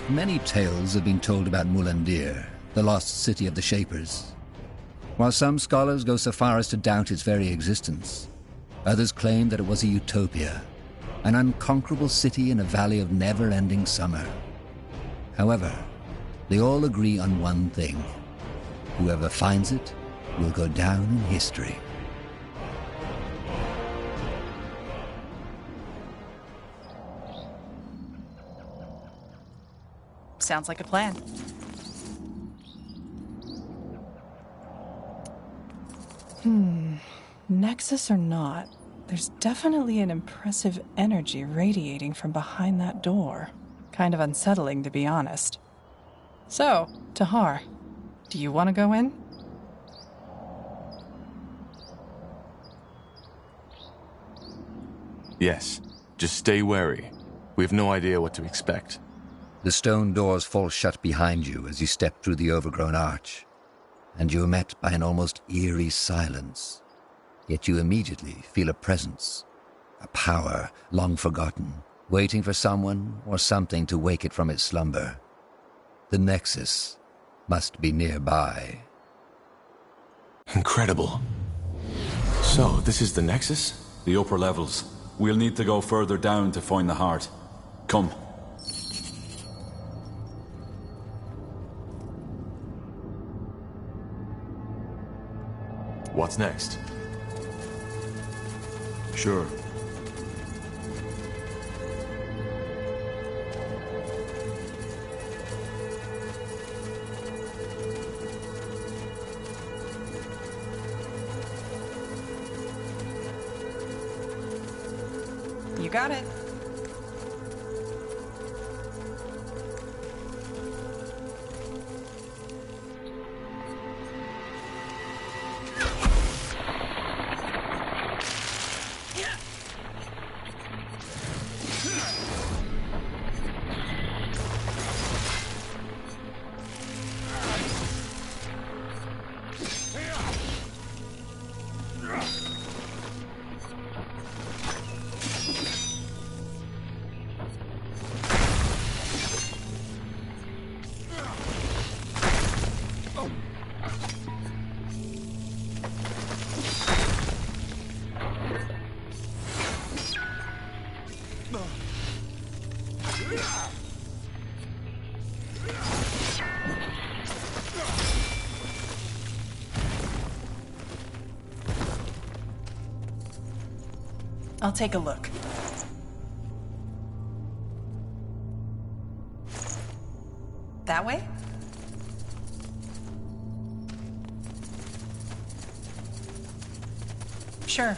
Many tales have been told about Mulandir, the lost city of the Shapers. While some scholars go so far as to doubt its very existence, others claim that it was a utopia, an unconquerable city in a valley of never-ending summer. However, they all agree on one thing. Whoever finds it will go down in history. Sounds like a plan. Nexus or not, there's definitely an impressive energy radiating from behind that door. Kind of unsettling, to be honest. So, Tahar, do you want to go in? Yes, just stay wary. We have no idea what to expect. The stone doors fall shut behind you as you step through the overgrown arch, and you are met by an almost eerie silence. Yet you immediately feel a presence, a power long forgotten, waiting for someone or something to wake it from its slumber. The Nexus must be nearby. Incredible. So, this is the Nexus? The upper levels. We'll need to go further down to find the heart. Come. What's next? Sure. You got it. I'll take a look. That way? Sure.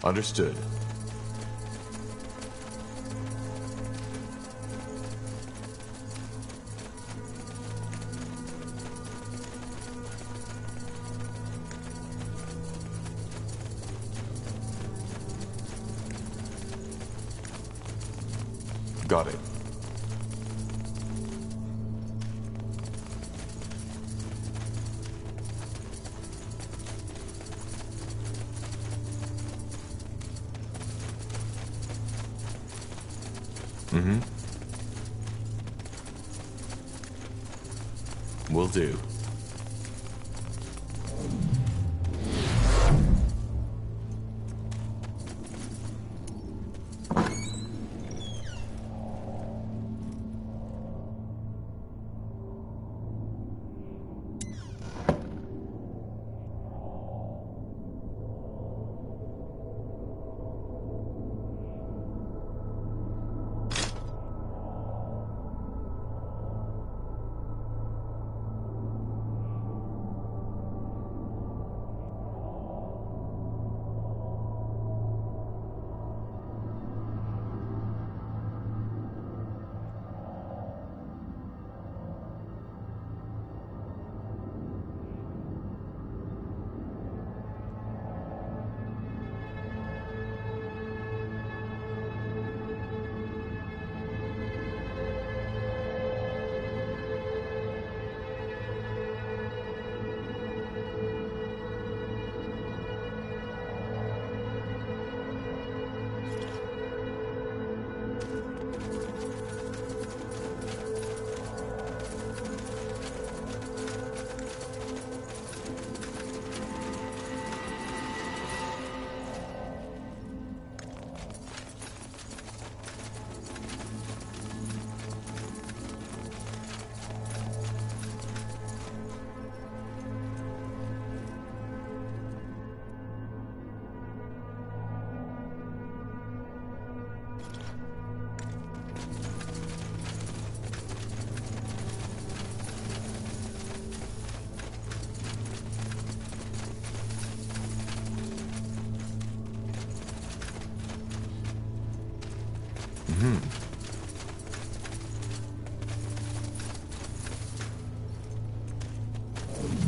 Understood. Got it. Will do.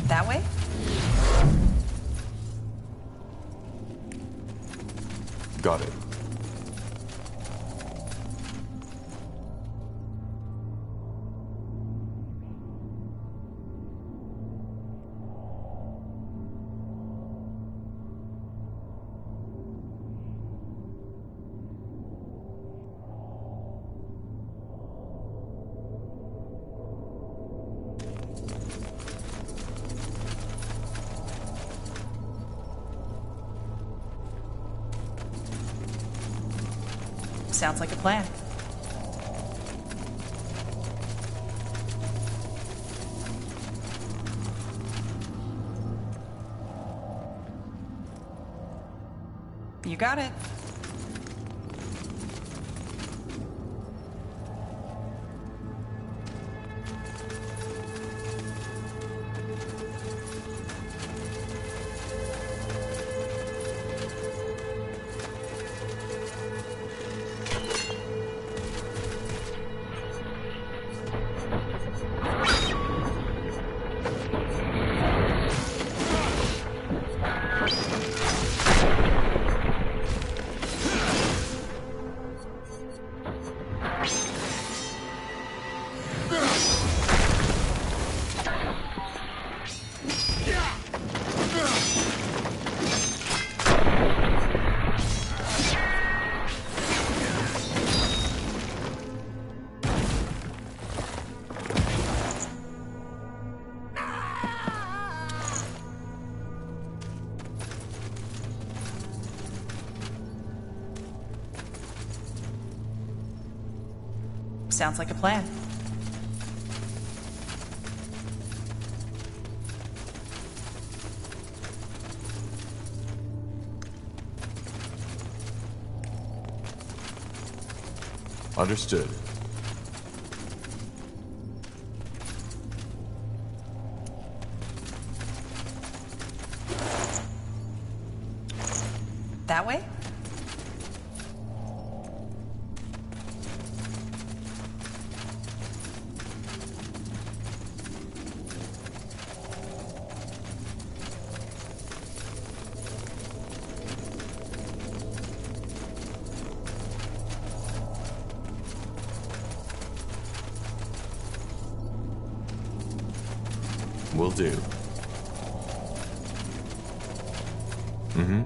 That way? Got it. Sounds like a plan. You got it. Sounds like a plan. Understood. That way? Will do. Mm-hmm.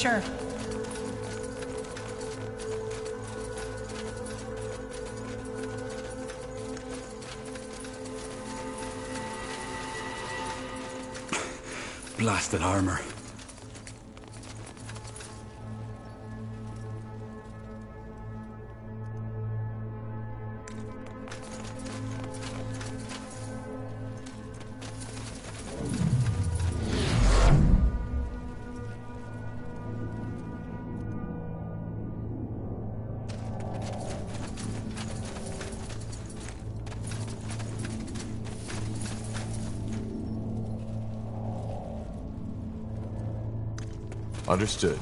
sure. Blasted armor. Understood.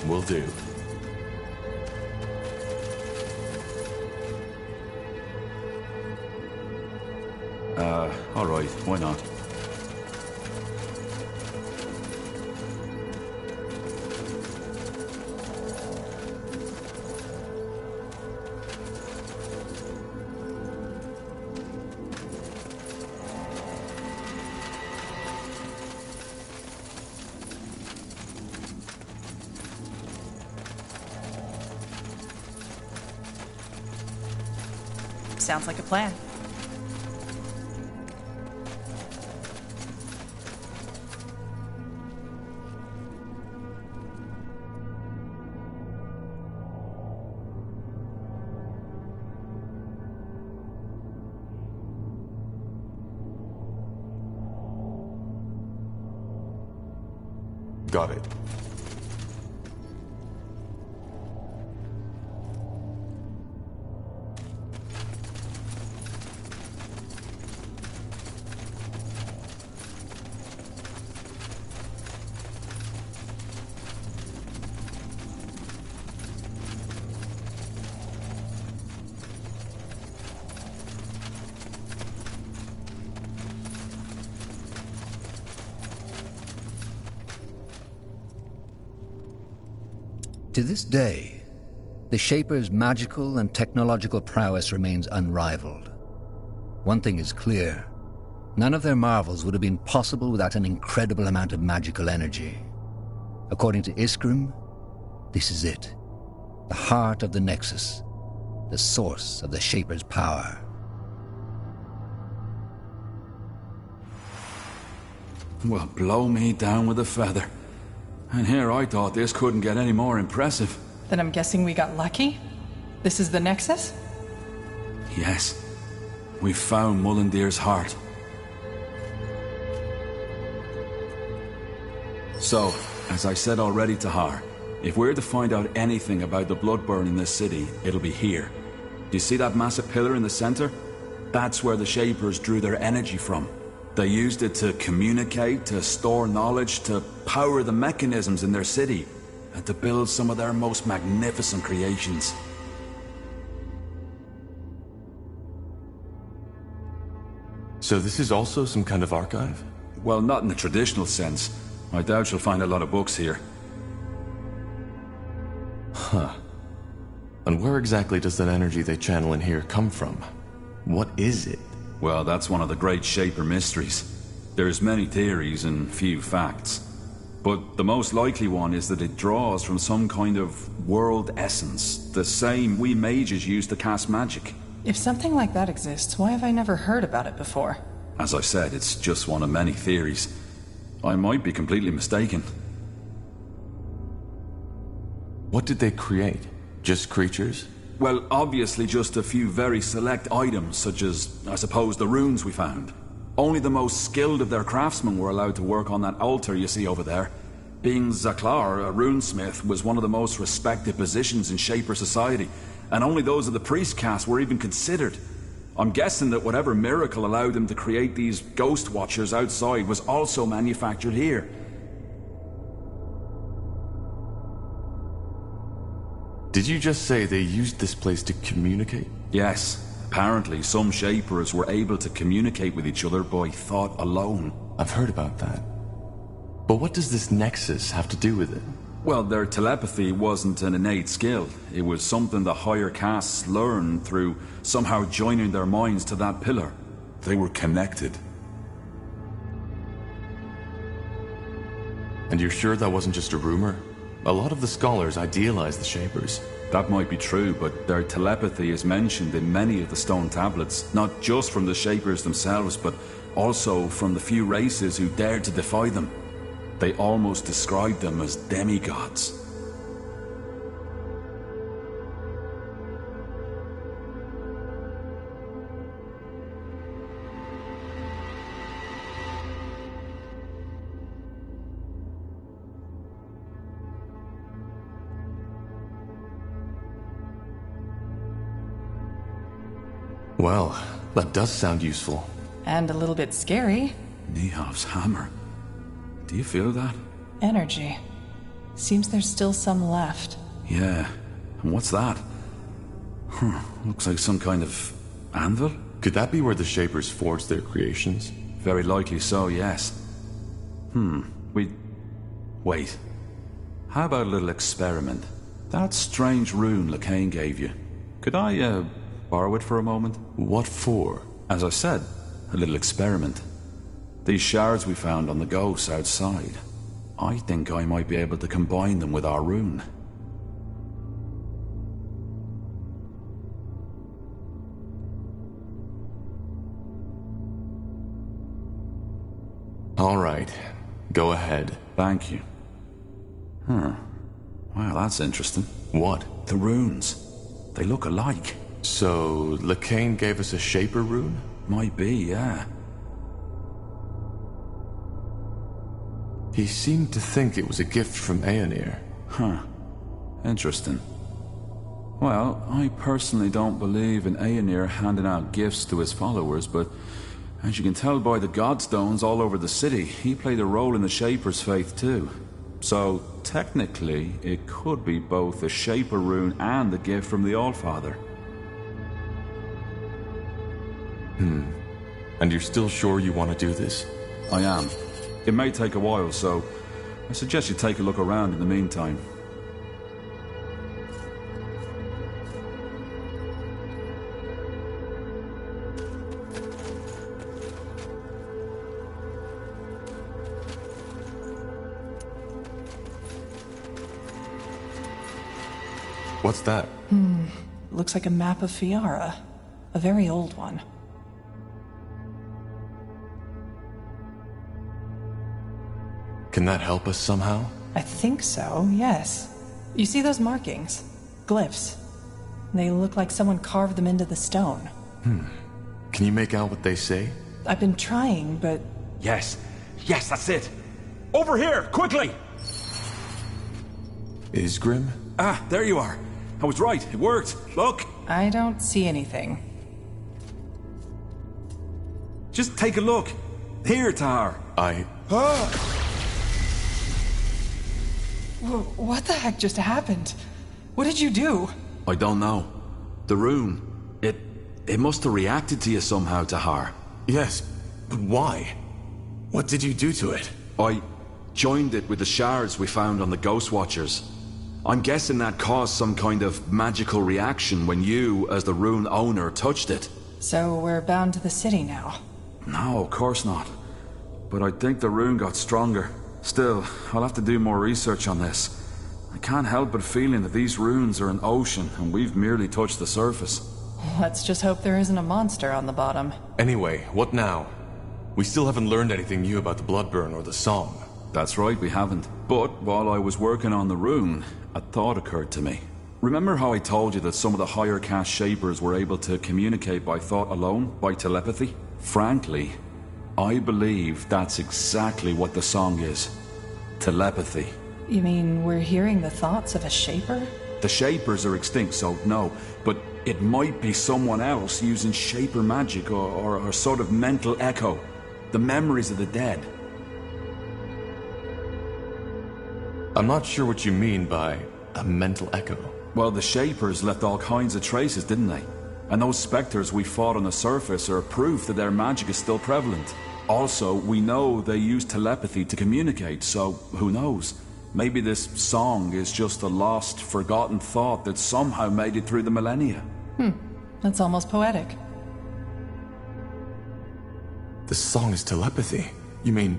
Will do. All right, why not? Sounds like a plan. Got it. To this day, the Shaper's magical and technological prowess remains unrivaled. One thing is clear: none of their marvels would have been possible without an incredible amount of magical energy. According to Iskrim, this is it. The heart of the Nexus. The source of the Shaper's power. Well, blow me down with a feather. And here I thought this couldn't get any more impressive. Then I'm guessing we got lucky? This is the Nexus? Yes. We found Mullendir's heart. So, as I said already to Har, if we're to find out anything about the Bloodburn in this city, it'll be here. Do you see that massive pillar in the center? That's where the Shapers drew their energy from. They used it to communicate, to store knowledge, to power the mechanisms in their city, and to build some of their most magnificent creations. So this is also some kind of archive? Well, not in the traditional sense. I doubt you'll find a lot of books here. Huh. And where exactly does that energy they channel in here come from? What is it? Well, that's one of the great Shaper mysteries. There's many theories and few facts. But the most likely one is that it draws from some kind of world essence, the same we mages use to cast magic. If something like that exists, why have I never heard about it before? As I said, it's just one of many theories. I might be completely mistaken. What did they create? Just creatures? Well, obviously just a few very select items, such as, I suppose, the runes we found. Only the most skilled of their craftsmen were allowed to work on that altar you see over there. Being Zaklar, a runesmith, was one of the most respected positions in Shaper society, and only those of the priest caste were even considered. I'm guessing that whatever miracle allowed them to create these ghost watchers outside was also manufactured here. Did you just say they used this place to communicate? Yes. Apparently, some Shapers were able to communicate with each other by thought alone. I've heard about that. But what does this nexus have to do with it? Well, their telepathy wasn't an innate skill. It was something the higher castes learned through somehow joining their minds to that pillar. They were connected. And you're sure that wasn't just a rumor? A lot of the scholars idealize the Shapers. That might be true, but their telepathy is mentioned in many of the stone tablets, not just from the Shapers themselves, but also from the few races who dared to defy them. They almost describe them as demigods. Well, that does sound useful. And a little bit scary. Nihav's hammer. Do you feel that? Energy. Seems there's still some left. Yeah. And what's that? Looks like some kind of anvil? Could that be where the Shapers forged their creations? Very likely so, yes. Wait. How about a little experiment? That strange rune Lacane gave you. Could I, borrow it for a moment? What for? As I said, a little experiment. These shards we found on the ghosts outside. I think I might be able to combine them with our rune. All right. Go ahead. Thank you. Wow, that's interesting. What? The runes. They look alike. So, Lacane gave us a Shaper rune? Might be, yeah. He seemed to think it was a gift from Aenir. Interesting. Well, I personally don't believe in Aenir handing out gifts to his followers, but as you can tell by the godstones all over the city, he played a role in the Shaper's faith too. So, technically, it could be both a Shaper rune and a gift from the Allfather. And you're still sure you want to do this? I am. It may take a while, so I suggest you take a look around in the meantime. What's that? Looks like a map of Fiara. A very old one. Can that help us somehow? I think so, yes. You see those markings? Glyphs. They look like someone carved them into the stone. Can you make out what they say? I've been trying, but... Yes, that's it. Over here, quickly! Isgrim? Ah, there you are. I was right, it worked. Look! I don't see anything. Just take a look. Here, Tahar. What the heck just happened? What did you do? I don't know. The rune. It must have reacted to you somehow, Tahar. Yes, but why? What did you do to it? I joined it with the shards we found on the Ghost Watchers. I'm guessing that caused some kind of magical reaction when you, as the rune owner, touched it. So we're bound to the city now? No, of course not. But I think the rune got stronger. Still, I'll have to do more research on this. I can't help but feeling that these runes are an ocean and we've merely touched the surface. Let's just hope there isn't a monster on the bottom. Anyway, what now? We still haven't learned anything new about the Bloodburn or the song. That's right, we haven't. But while I was working on the rune, a thought occurred to me. Remember how I told you that some of the higher caste Shapers were able to communicate by thought alone, by telepathy? Frankly, I believe that's exactly what the song is. Telepathy. You mean we're hearing the thoughts of a Shaper? The Shapers are extinct, so no. But it might be someone else using Shaper magic or a sort of mental echo. The memories of the dead. I'm not sure what you mean by a mental echo. Well, the Shapers left all kinds of traces, didn't they? And those specters we fought on the surface are proof that their magic is still prevalent. Also, we know they use telepathy to communicate, so who knows? Maybe this song is just a lost, forgotten thought that somehow made it through the millennia. That's almost poetic. The song is telepathy. You mean,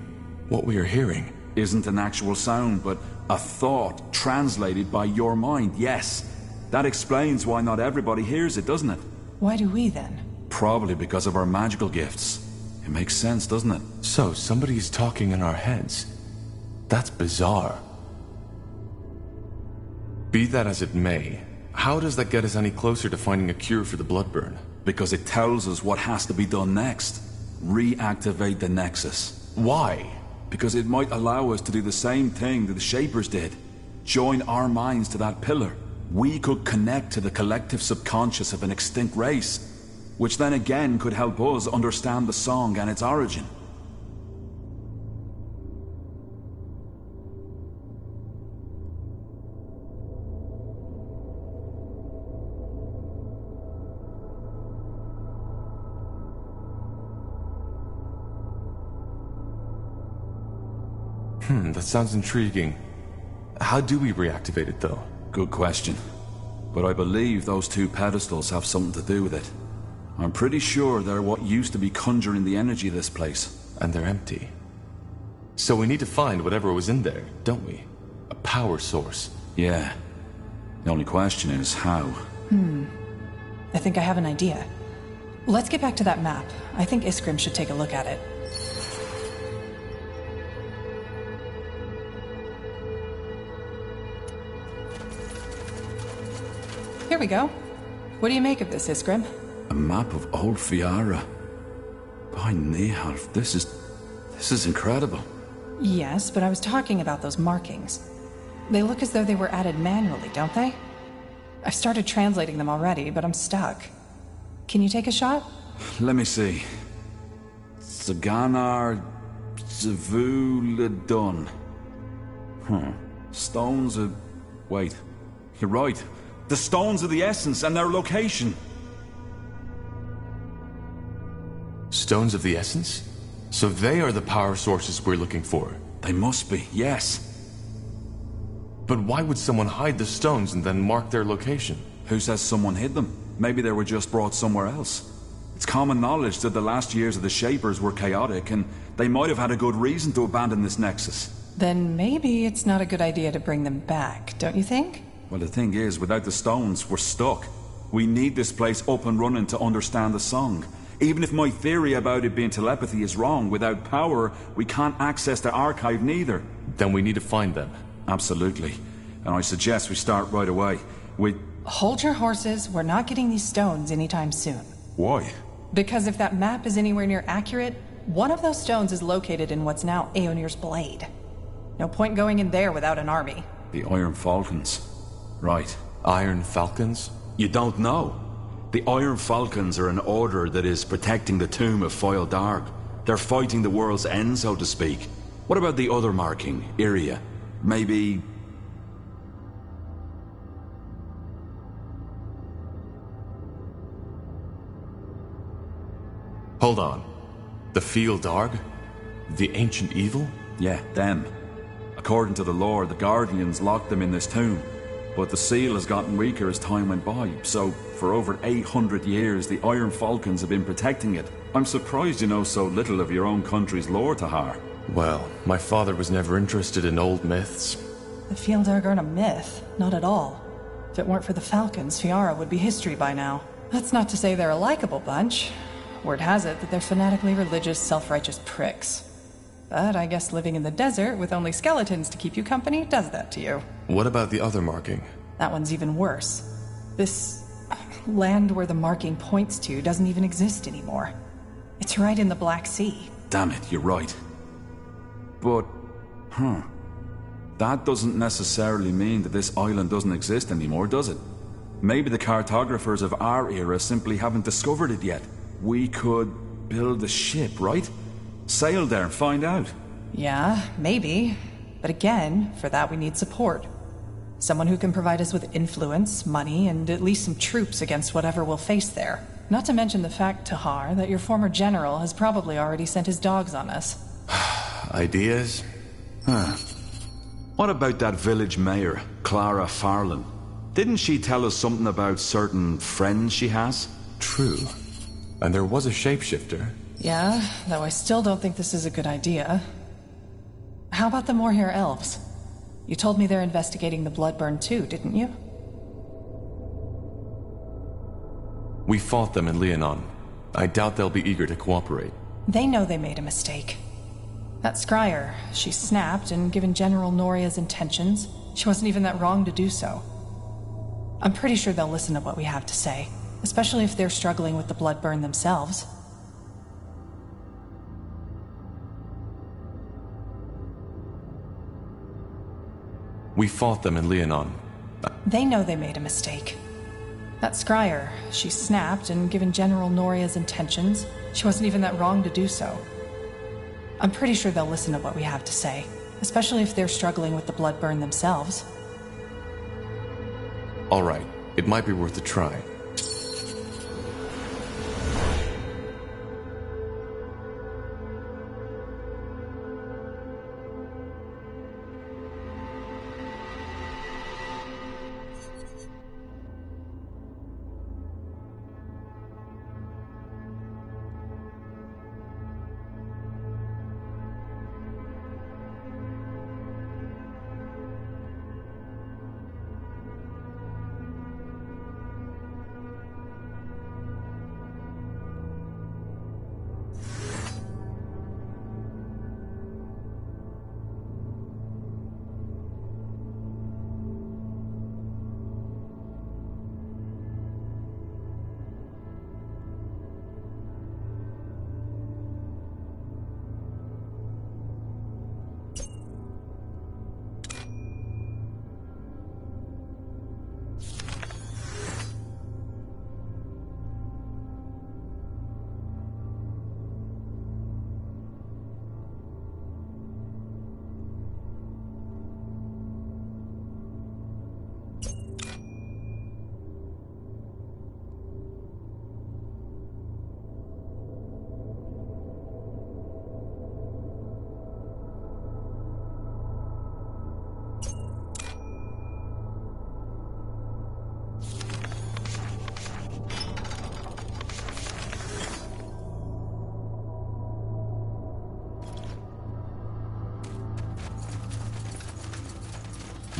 what we are hearing? Isn't an actual sound, but a thought translated by your mind, yes. That explains why not everybody hears it, doesn't it? Why do we then? Probably because of our magical gifts. It makes sense, doesn't it? So, somebody is talking in our heads. That's bizarre. Be that as it may, how does that get us any closer to finding a cure for the Bloodburn? Because it tells us what has to be done next. Reactivate the Nexus. Why? Because it might allow us to do the same thing that the Shapers did. Join our minds to that pillar. We could connect to the collective subconscious of an extinct race, which then again could help us understand the song and its origin. That sounds intriguing. How do we reactivate it, though? Good question. But I believe those two pedestals have something to do with it. I'm pretty sure they're what used to be conjuring the energy of this place. And they're empty. So we need to find whatever was in there, don't we? A power source. Yeah. The only question is how. I think I have an idea. Let's get back to that map. I think Iskrim should take a look at it. Here we go. What do you make of this, Iskrim? A map of old Fiara. By Nehalf, this is incredible. Yes, but I was talking about those markings. They look as though they were added manually, don't they? I've started translating them already, but I'm stuck. Can you take a shot? Let me see. Saganar Zavuladun. Stones of... Wait. You're right. The Stones of the Essence and their location. Stones of the Essence? So they are the power sources we're looking for. They must be, yes. But why would someone hide the stones and then mark their location? Who says someone hid them? Maybe they were just brought somewhere else. It's common knowledge that the last years of the Shapers were chaotic, and they might have had a good reason to abandon this nexus. Then maybe it's not a good idea to bring them back, don't you think? Well, the thing is, without the stones, we're stuck. We need this place up and running to understand the song. Even if my theory about it being telepathy is wrong, without power, we can't access the archive neither. Then we need to find them. Absolutely. And I suggest we start right away. Hold your horses. We're not getting these stones anytime soon. Why? Because if that map is anywhere near accurate, one of those stones is located in what's now Aeonir's Blade. No point going in there without an army. The Iron Falcons. Right. Iron Falcons? You don't know. The Iron Falcons are an order that is protecting the tomb of Foil Dark. They're fighting the world's end, so to speak. What about the other marking, Iria? Maybe... Hold on. The Field Darg? The ancient evil? Yeah, them. According to the lore, the Guardians locked them in this tomb. But the seal has gotten weaker as time went by, so for over 800 years the Iron Falcons have been protecting it. I'm surprised you know so little of your own country's lore, Tahar. Well, my father was never interested in old myths. The Fieldarg aren't a myth. Not at all. If it weren't for the Falcons, Fiara would be history by now. That's not to say they're a likable bunch. Word has it that they're fanatically religious, self-righteous pricks. But I guess living in the desert with only skeletons to keep you company does that to you. What about the other marking? That one's even worse. This land where the marking points to doesn't even exist anymore. It's right in the Black Sea. Damn it, you're right. But, that doesn't necessarily mean that this island doesn't exist anymore, does it? Maybe the cartographers of our era simply haven't discovered it yet. We could build a ship, right? Sail there and find out. Yeah, maybe. But again, for that we need support. Someone who can provide us with influence, money, and at least some troops against whatever we'll face there. Not to mention the fact, Tahar, that your former general has probably already sent his dogs on us. Ideas? What about that village mayor, Clara Farland? Didn't she tell us something about certain friends she has? True. And there was a shapeshifter. Yeah, though I still don't think this is a good idea. How about the Moorhair elves? You told me they're investigating the Bloodburn too, didn't you? We fought them in Leonon. I doubt they'll be eager to cooperate. They know they made a mistake. That scryer, she snapped, and given General Noria's intentions, she wasn't even that wrong to do so. I'm pretty sure they'll listen to what we have to say, especially if they're struggling with the Bloodburn themselves. We fought them in Leonon. They know they made a mistake. That scryer, she snapped, and given General Noria's intentions, she wasn't even that wrong to do so. I'm pretty sure they'll listen to what we have to say, especially if they're struggling with the Bloodburn themselves. All right, it might be worth a try.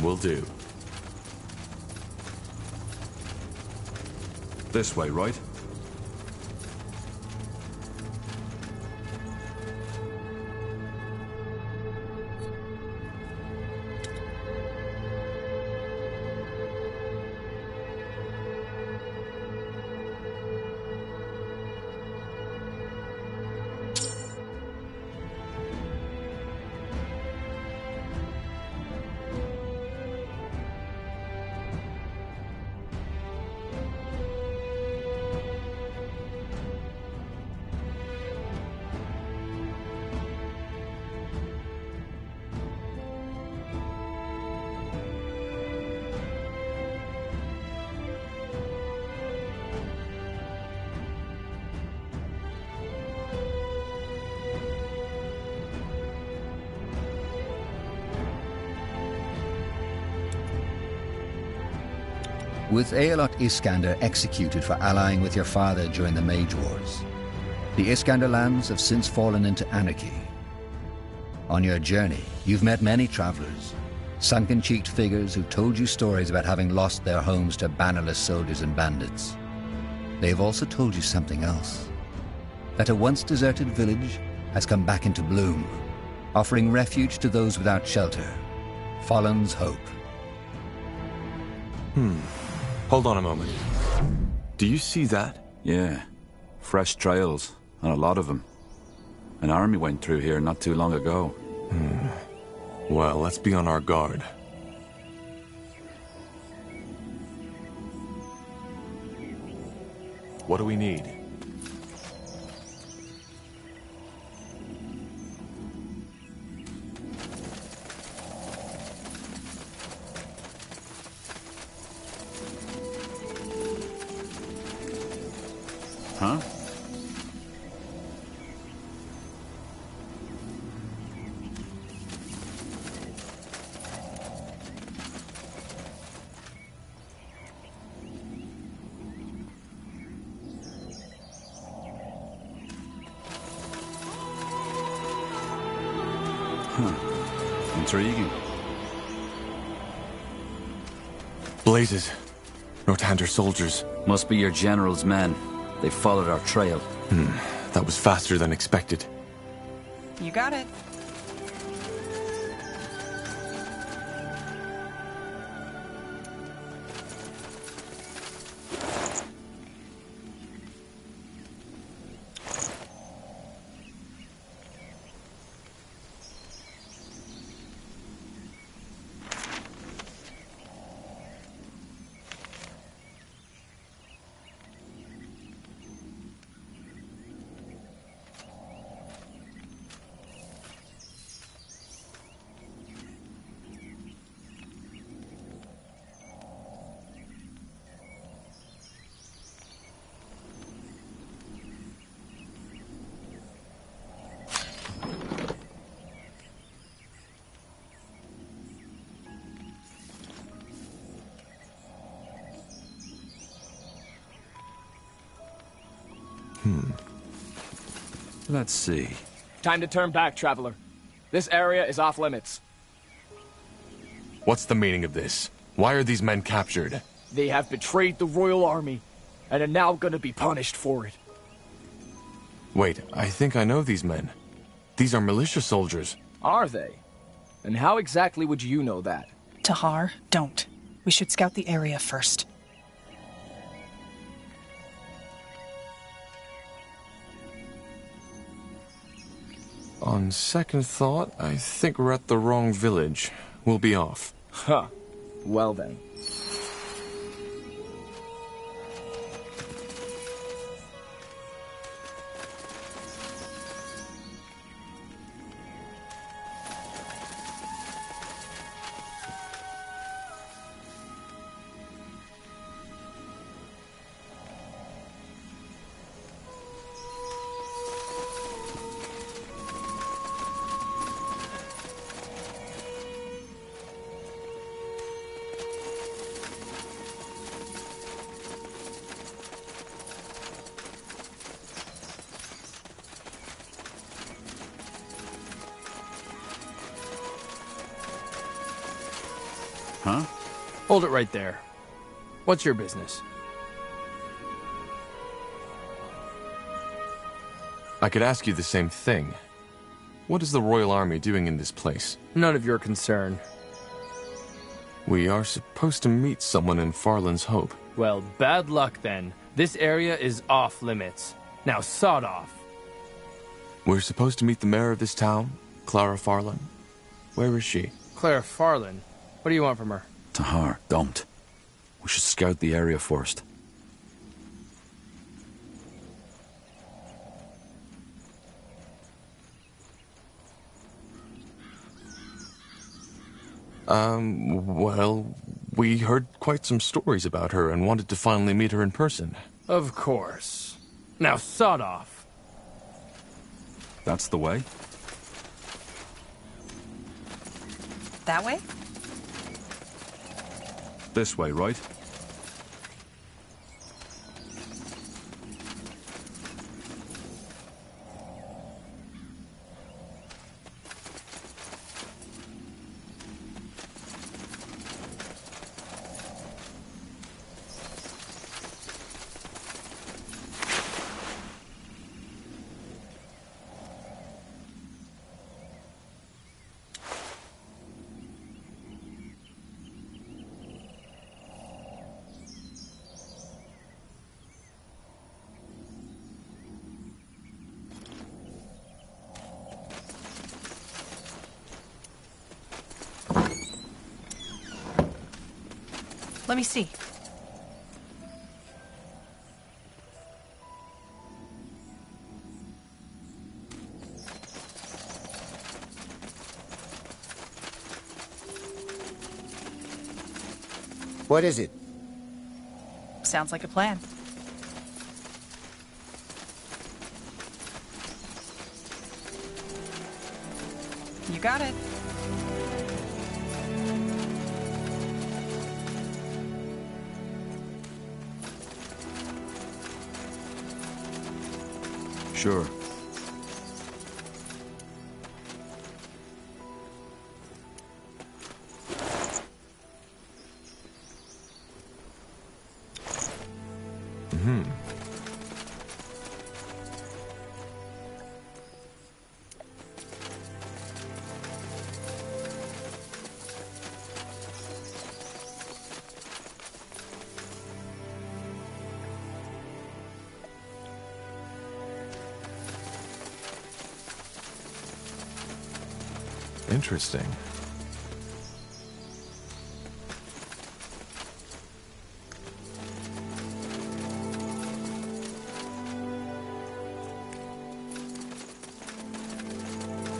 Will do. This way, right? With Aelot Iskander executed for allying with your father during the Mage Wars, the Iskander lands have since fallen into anarchy. On your journey, you've met many travelers, sunken-cheeked figures who told you stories about having lost their homes to bannerless soldiers and bandits. they've also told you something else. That a once deserted village has come back into bloom, offering refuge to those without shelter. Fallen's Hope. Hold on a moment. Do you see that? Yeah. Fresh trails, and a lot of them. An army went through here not too long ago. Well, let's be on our guard. What do we need? Huh? Intriguing. Blazes. Northander soldiers. Must be your general's men. They followed our trail. That was faster than expected. You got it. Let's see. Time to turn back, traveler. This area is off limits. What's the meaning of this? Why are these men captured? They have betrayed the royal army, and are now gonna be punished for it. Wait, I think I know these men. These are militia soldiers. Are they? And how exactly would you know that? Tahar, don't. We should scout the area first. On second thought, I think we're at the wrong village. We'll be off. Huh. Well then. Huh? Hold it right there. What's your business? I could ask you the same thing. What is the Royal Army doing in this place? None of your concern. We are supposed to meet someone in Farland's Hope. Well, bad luck then. This area is off limits. Now sod off. We're supposed to meet the mayor of this town, Clara Farland. Where is she? Claire Farland. What do you want from her? Tahar, don't. We should scout the area first. Well, we heard quite some stories about her and wanted to finally meet her in person. Of course. Now sod off. That's the way? That way? This way, right? Let me see. What is it? Sounds like a plan. You got it. Sure. Interesting.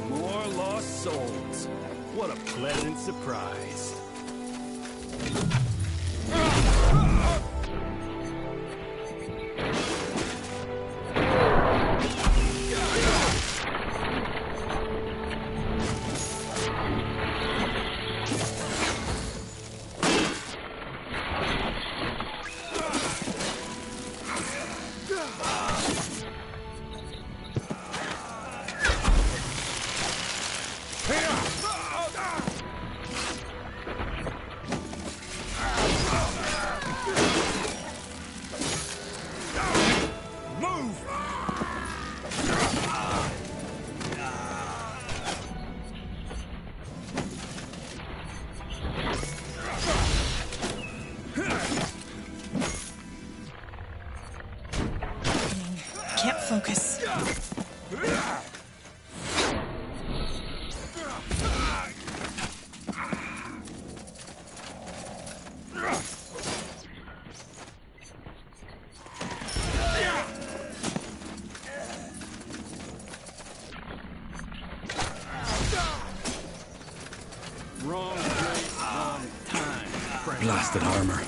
More lost souls. What a pleasant surprise. Can't focus. Wrong place, wrong time. Blasted armor.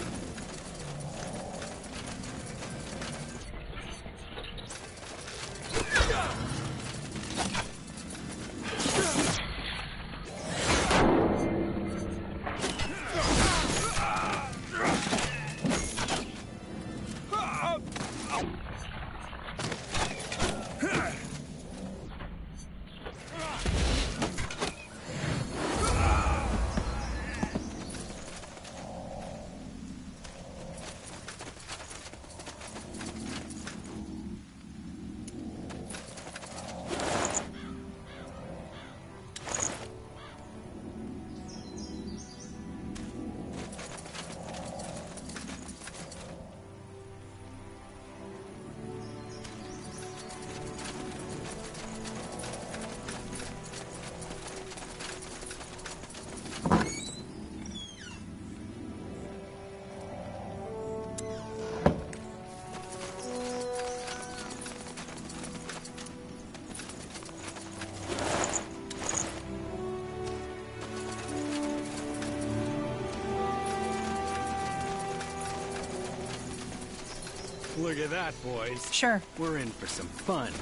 Look at that, boys. Sure. We're in for some fun.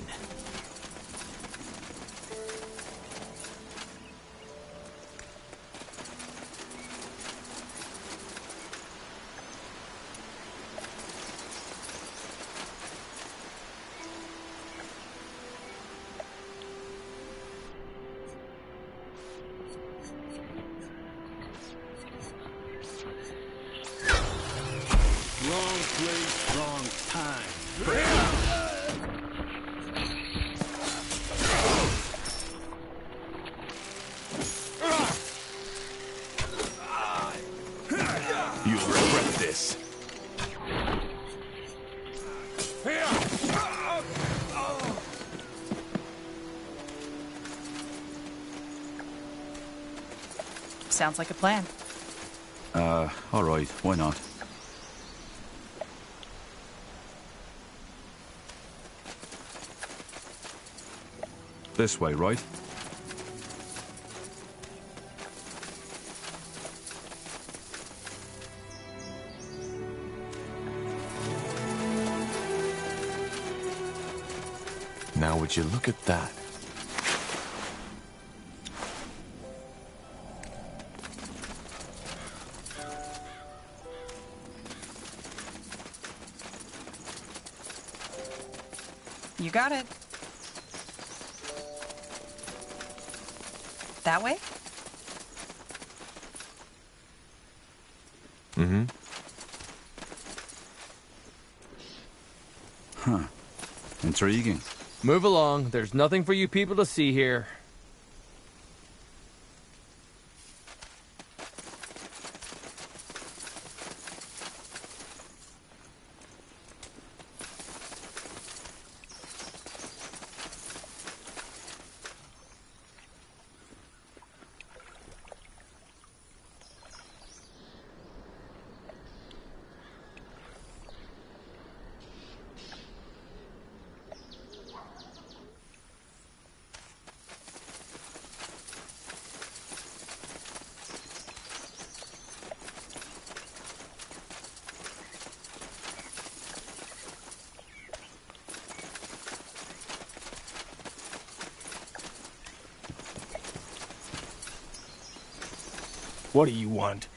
Wrong place, wrong time. You'll regret this. Sounds like a plan. Alright, why not? This way, right? Now would you look at that? You got it. That way? Mm-hmm. Huh. Intriguing. Move along. There's nothing for you people to see here. What do you want?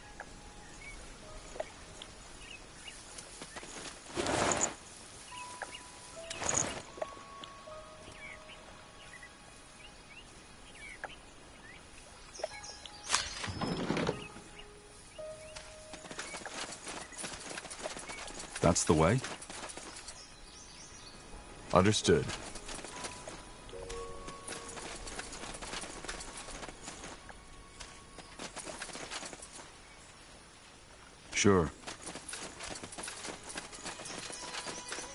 That's the way? Understood. Sure.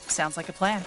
Sounds like a plan.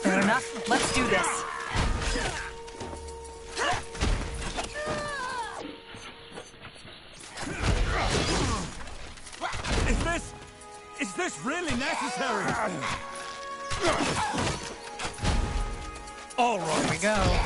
Fair enough. Let's do this. Is this really necessary? All right. Here we go.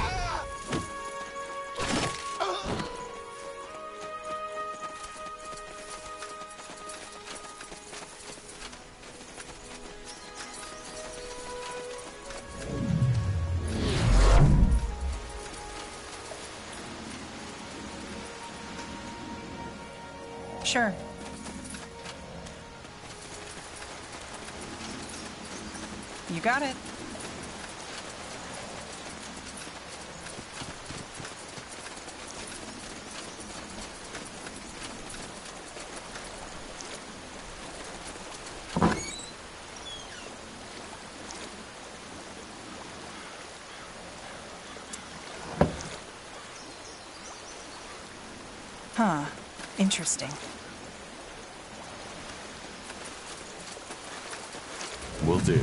Sure. You got it. Huh. Interesting. Will do.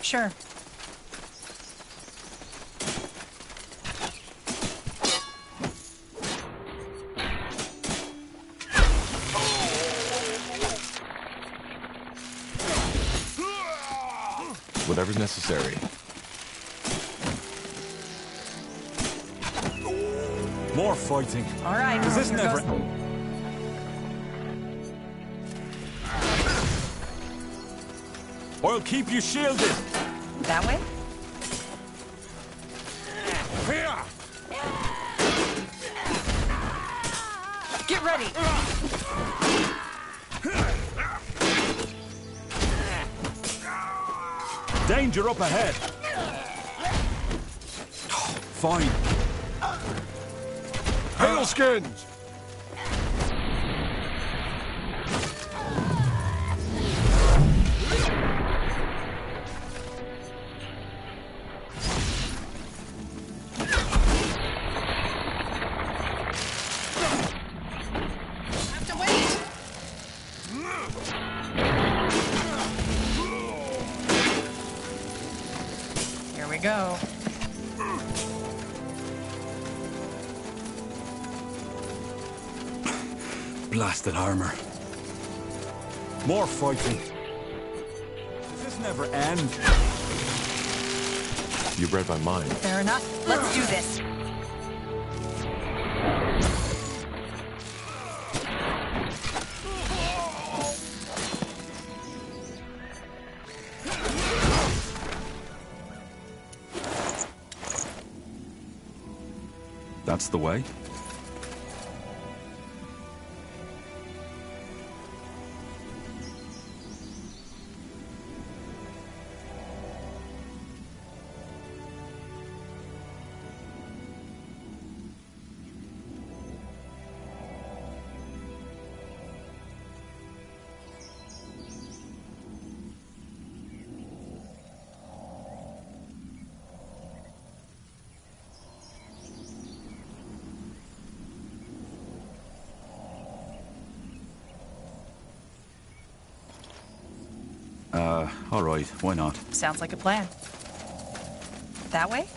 Sure. Whatever's necessary. More fighting. All right. Is this here never... goes- I'll keep you shielded. That way? Here! Get ready. Danger up ahead. Fine. Hailskins! Have to wait. Here we go. Blasted armor. More fighting. Does this never end? You read my mind. Fair enough. Let's do this. That's the way? All right, why not? Sounds like a plan. That way?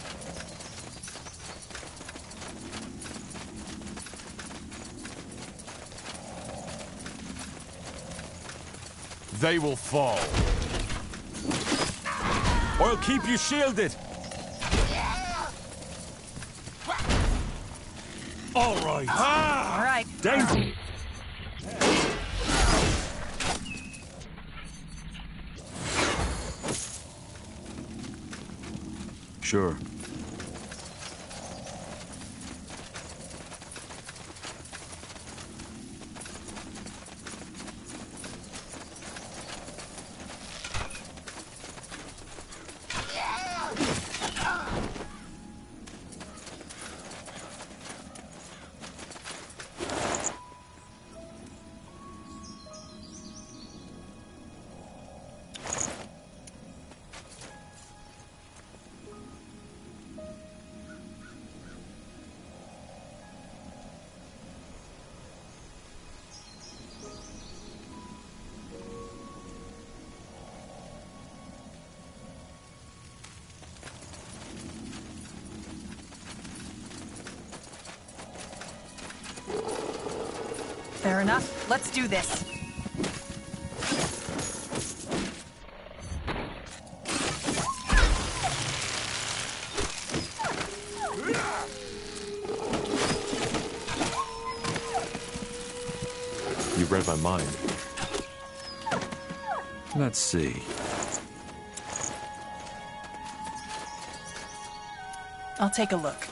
They will fall. I'll keep you shielded. All right. All right. Danger. Sure. Fair enough. Let's do this. You read my mind. Let's see. I'll take a look.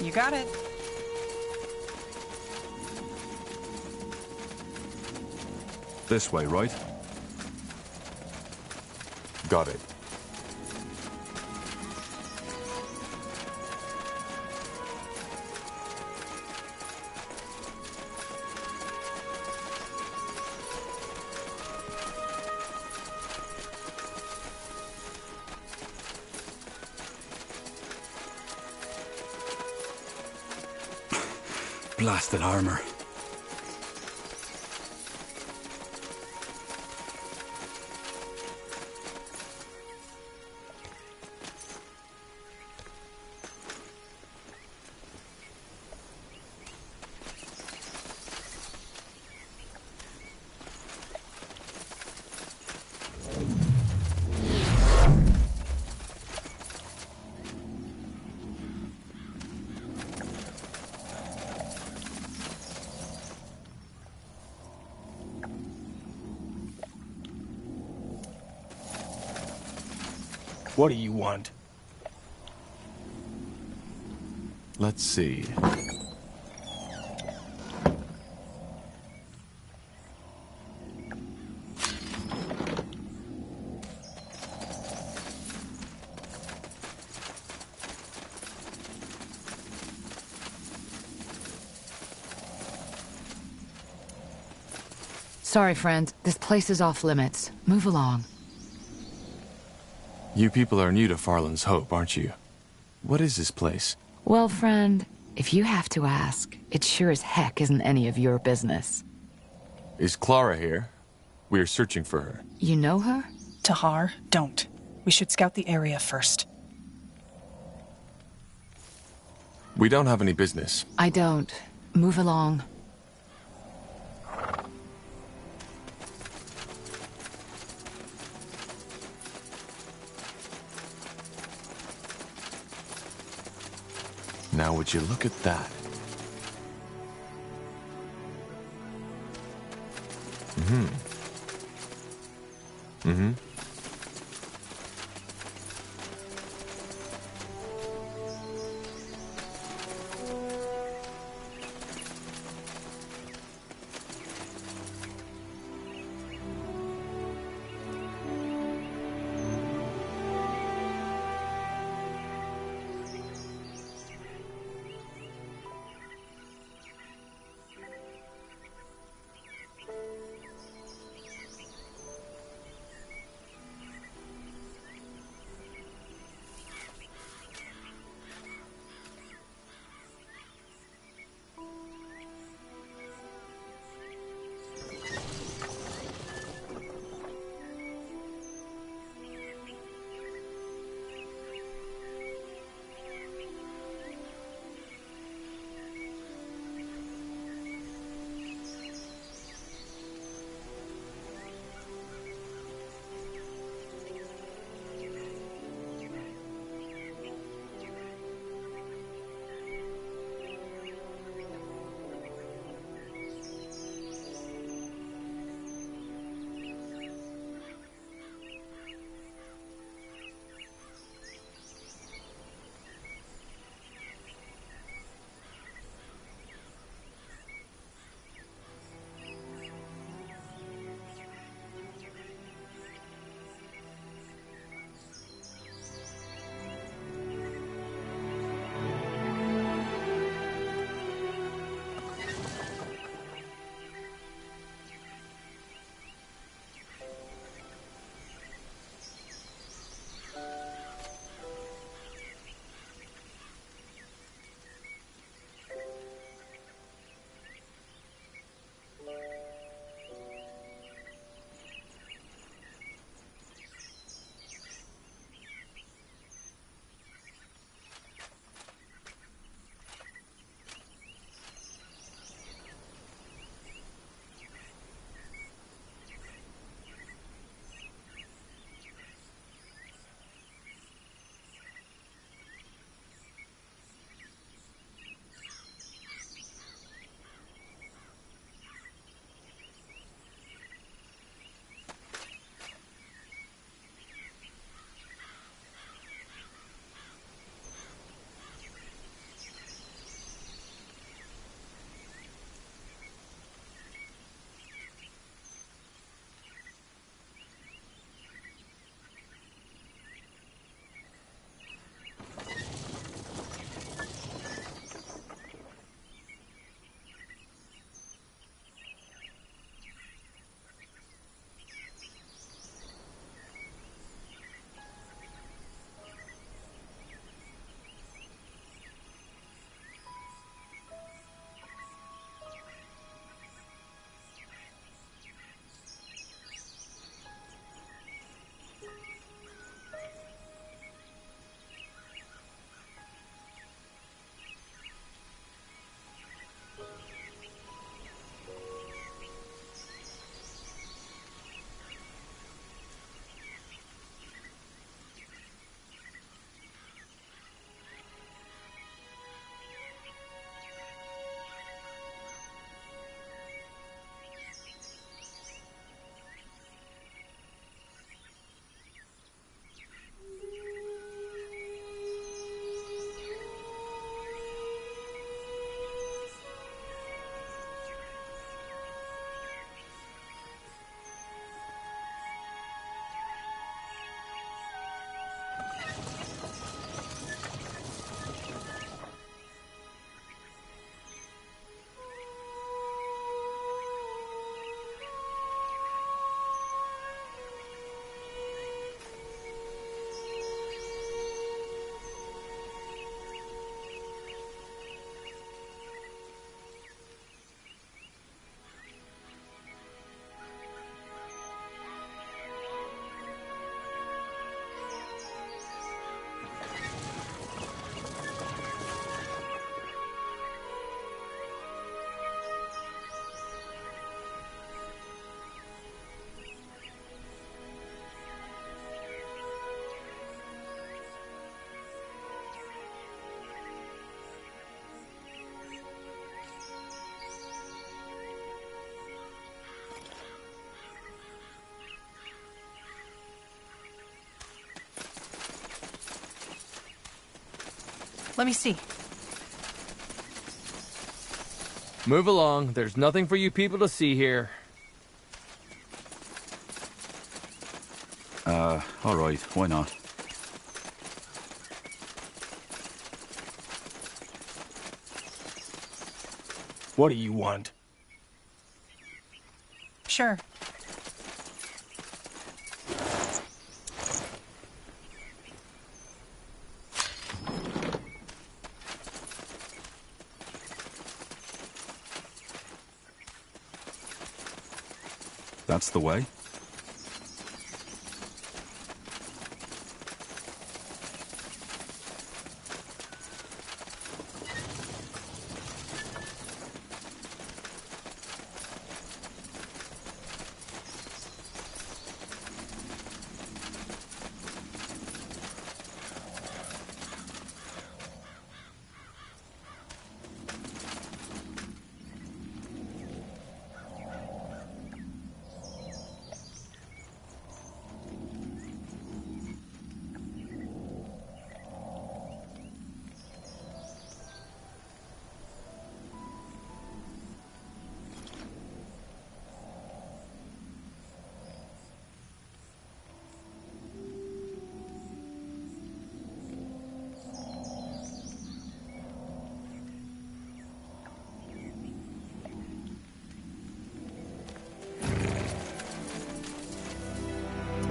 You got it. This way, right? Got it. Blasted armor. What do you want? Let's see. Sorry, friends. This place is off limits. Move along. You people are new to Farland's Hope, aren't you? What is this place? Well, friend, if you have to ask, it sure as heck isn't any of your business. Is Clara here? We are searching for her. You know her? Tahar, don't. We should scout the area first. We don't have any business. I don't. Move along. Now would you look at that? Let me see. Move along. There's nothing for you people to see here. All right. Why not? What do you want? Sure. That's the way.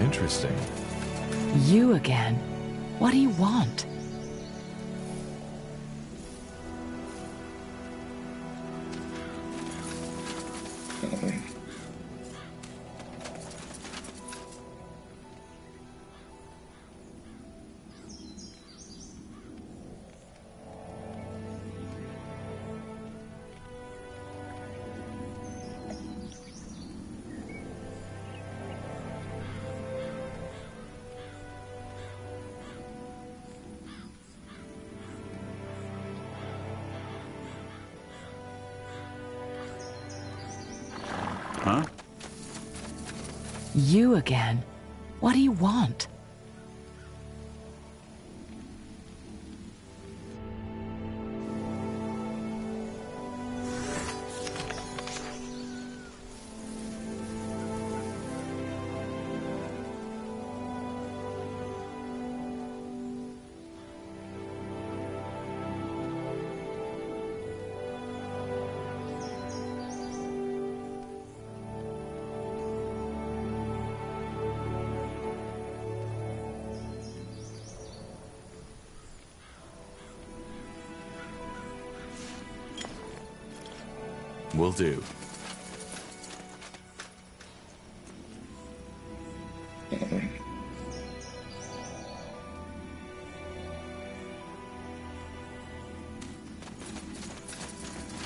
Interesting. You again? What do you want? Huh? You again? What do you want? Will do.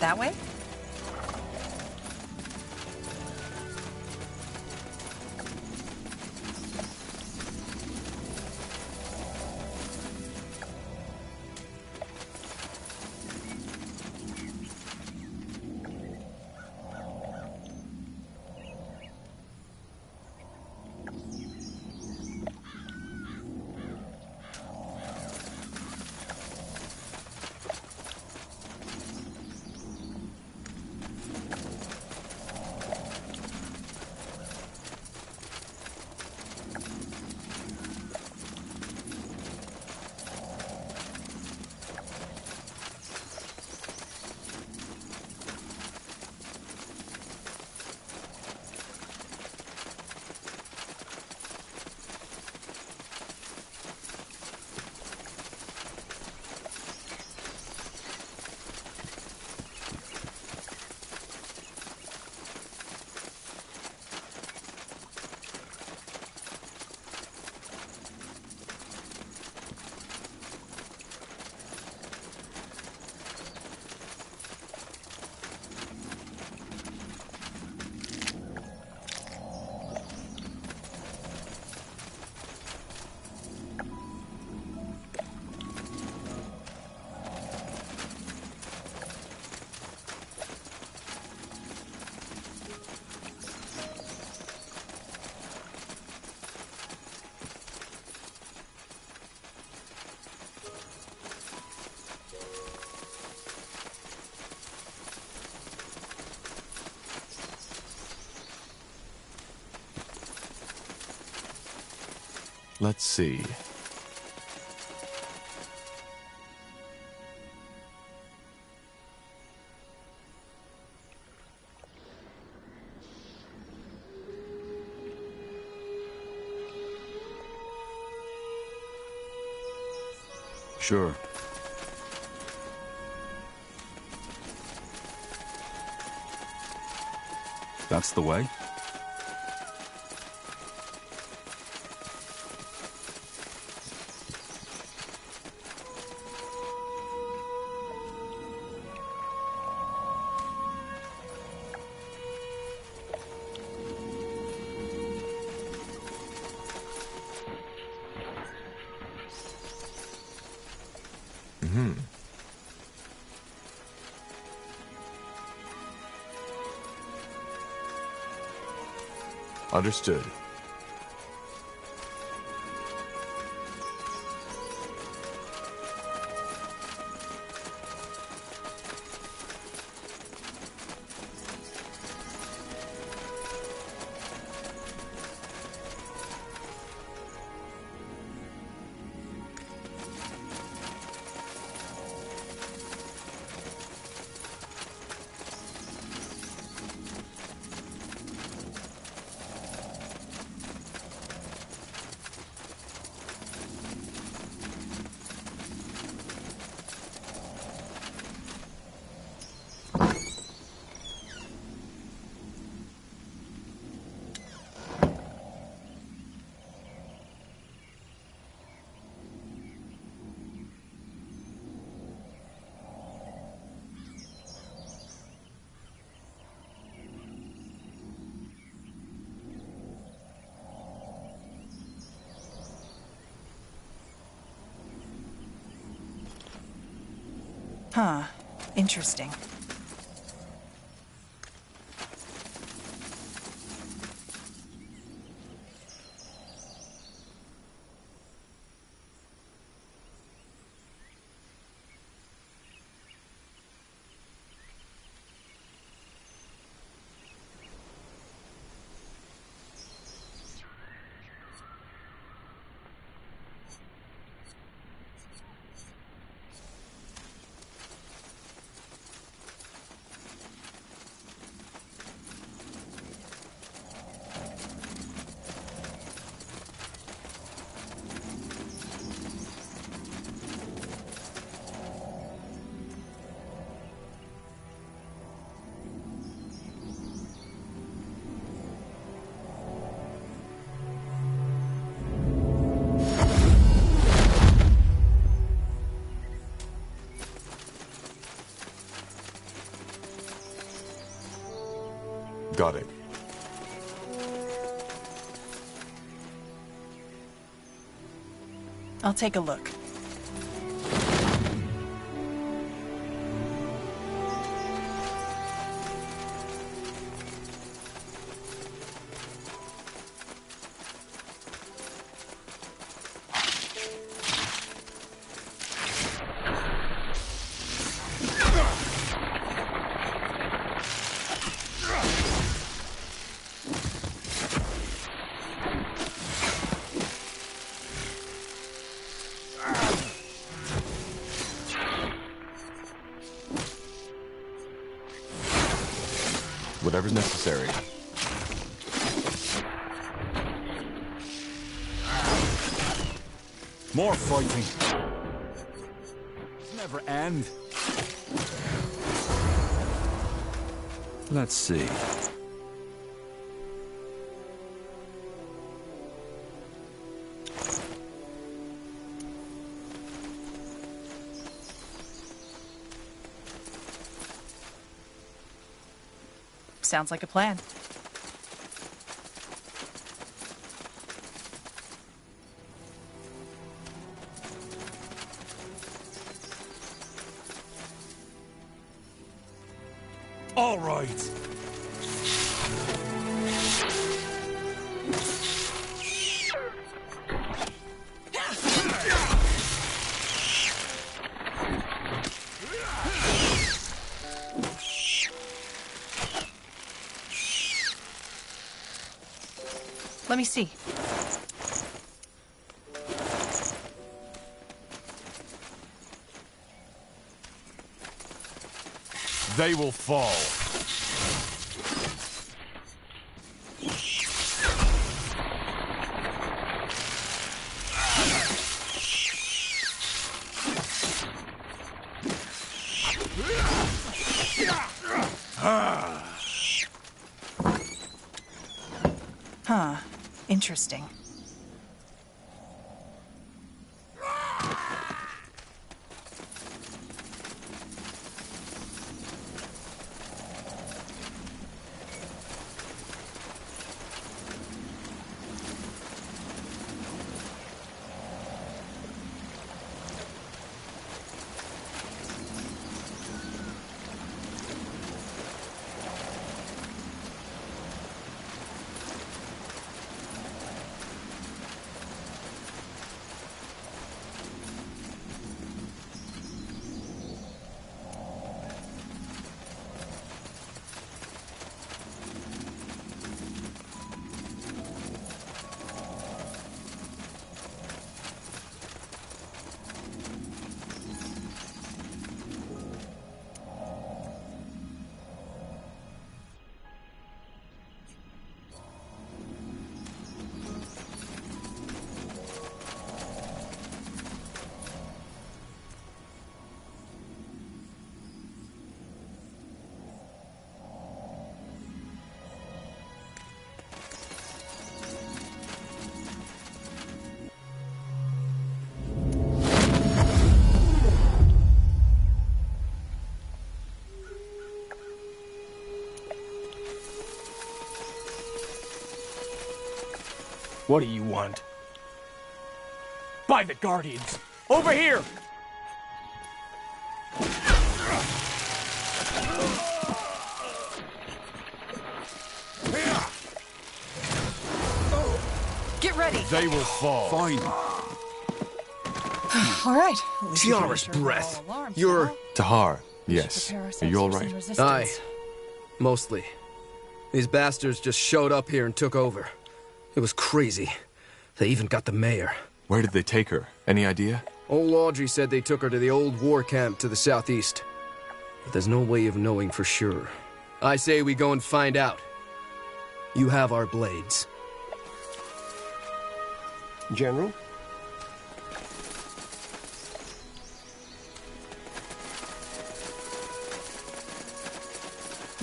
That way? Let's see. Sure. That's the way? Understood. Huh. Interesting. Got it. I'll take a look. Whatever's necessary. More fighting. It's never end. Let's see. Sounds like a plan. All right. Let me see. They will fall. Huh. Interesting. What do you want? By the Guardians! Over here! Get ready! They will fall. Fine. All right. Tiara's breath. You're... Tahar, yes. Are you all right? Aye. Mostly. These bastards just showed up here and took over. It was crazy. They even got the mayor. Where did they take her? Any idea? Old Audrey said they took her to the old war camp to the southeast. But there's no way of knowing for sure. I say we go and find out. You have our blades. General?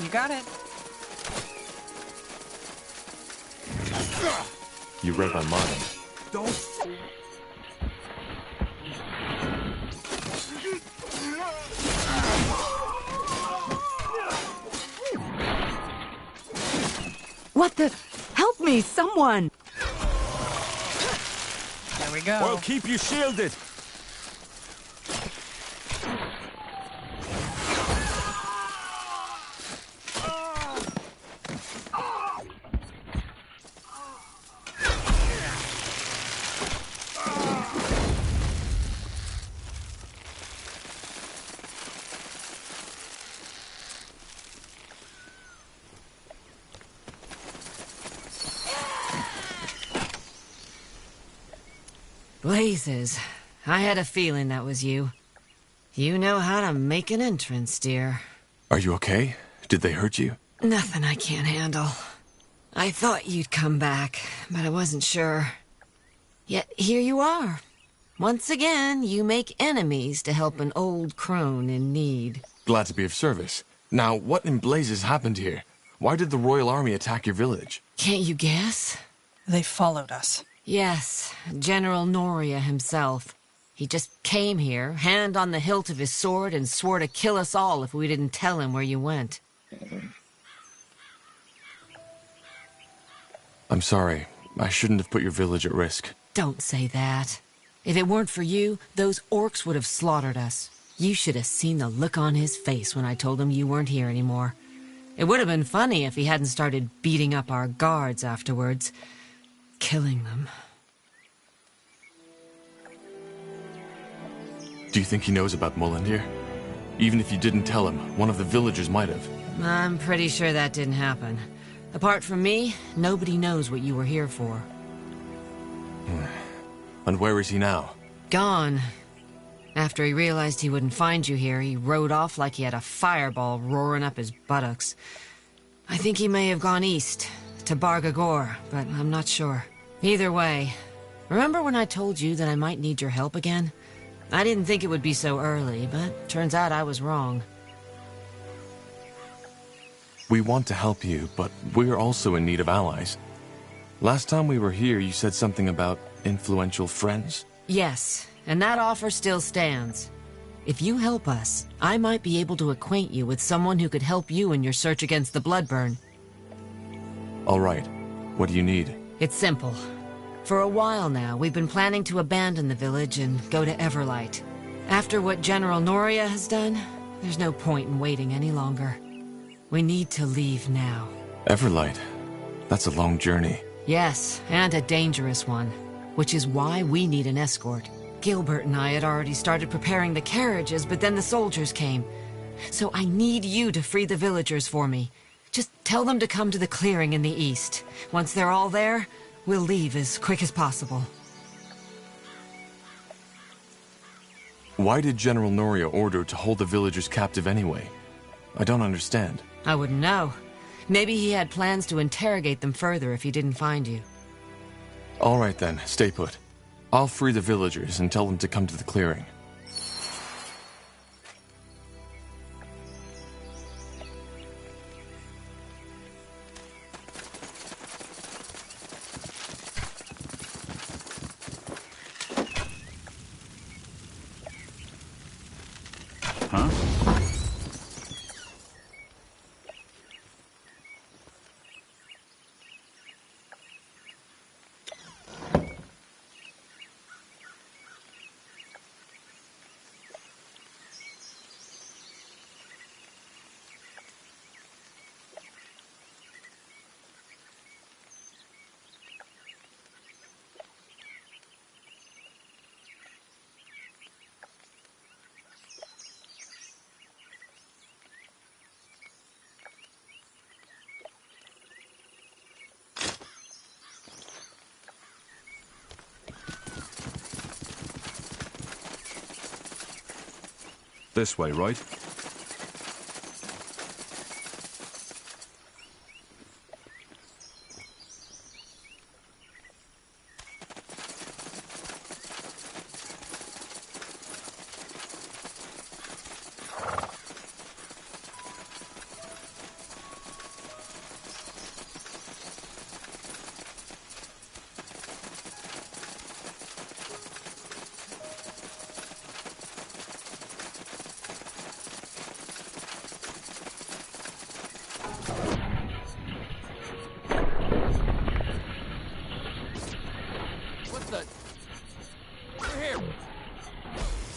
You got it. You read my mind. Don't... What the? Help me, someone! There we go. I'll keep you shielded. Blazes. I had a feeling that was you. You know how to make an entrance, dear. Are you okay? Did they hurt you? Nothing I can't handle. I thought you'd come back, but I wasn't sure. Yet here you are. Once again, you make enemies to help an old crone in need. Glad to be of service. Now, what in blazes happened here? Why did the Royal Army attack your village? Can't you guess? They followed us. Yes, General Noria himself. He just came here, hand on the hilt of his sword, and swore to kill us all if we didn't tell him where you went. I'm sorry. I shouldn't have put your village at risk. Don't say that. If it weren't for you, those orcs would have slaughtered us. You should have seen the look on his face when I told him you weren't here anymore. It would have been funny if he hadn't started beating up our guards afterwards. Killing them. Do you think he knows about Molandir? Even if you didn't tell him, one of the villagers might have. I'm pretty sure that didn't happen. Apart from me, nobody knows what you were here for. And where is he now? Gone. After he realized he wouldn't find you here, he rode off like he had a fireball roaring up his buttocks. I think he may have gone east, to Bargagor, but I'm not sure. Either way, remember when I told you that I might need your help again? I didn't think it would be so early, but turns out I was wrong. We want to help you, but we're also in need of allies. Last time we were here, you said something about influential friends? Yes, and that offer still stands. If you help us, I might be able to acquaint you with someone who could help you in your search against the Bloodburn. All right. What do you need? It's simple. For a while now, we've been planning to abandon the village and go to Everlight. After what General Noria has done, there's no point in waiting any longer. We need to leave now. Everlight? That's a long journey. Yes, and a dangerous one. Which is why we need an escort. Gilbert and I had already started preparing the carriages, but then the soldiers came. So I need you to free the villagers for me. Just tell them to come to the clearing in the east. Once they're all there, we'll leave as quick as possible. Why did General Noria order to hold the villagers captive anyway? I don't understand. I wouldn't know. Maybe he had plans to interrogate them further if he didn't find you. All right then, stay put. I'll free the villagers and tell them to come to the clearing. Huh? This way, right?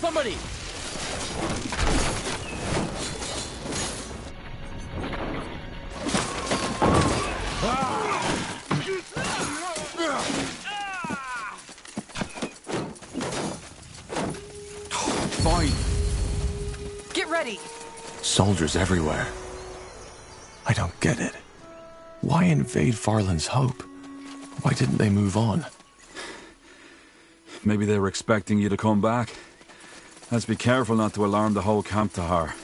Somebody! Fine. Get ready! Soldiers everywhere. I don't get it. Why invade Farland's Hope? Why didn't they move on? Maybe they were expecting you to come back. Let's be careful not to alarm the whole camp, Tahar.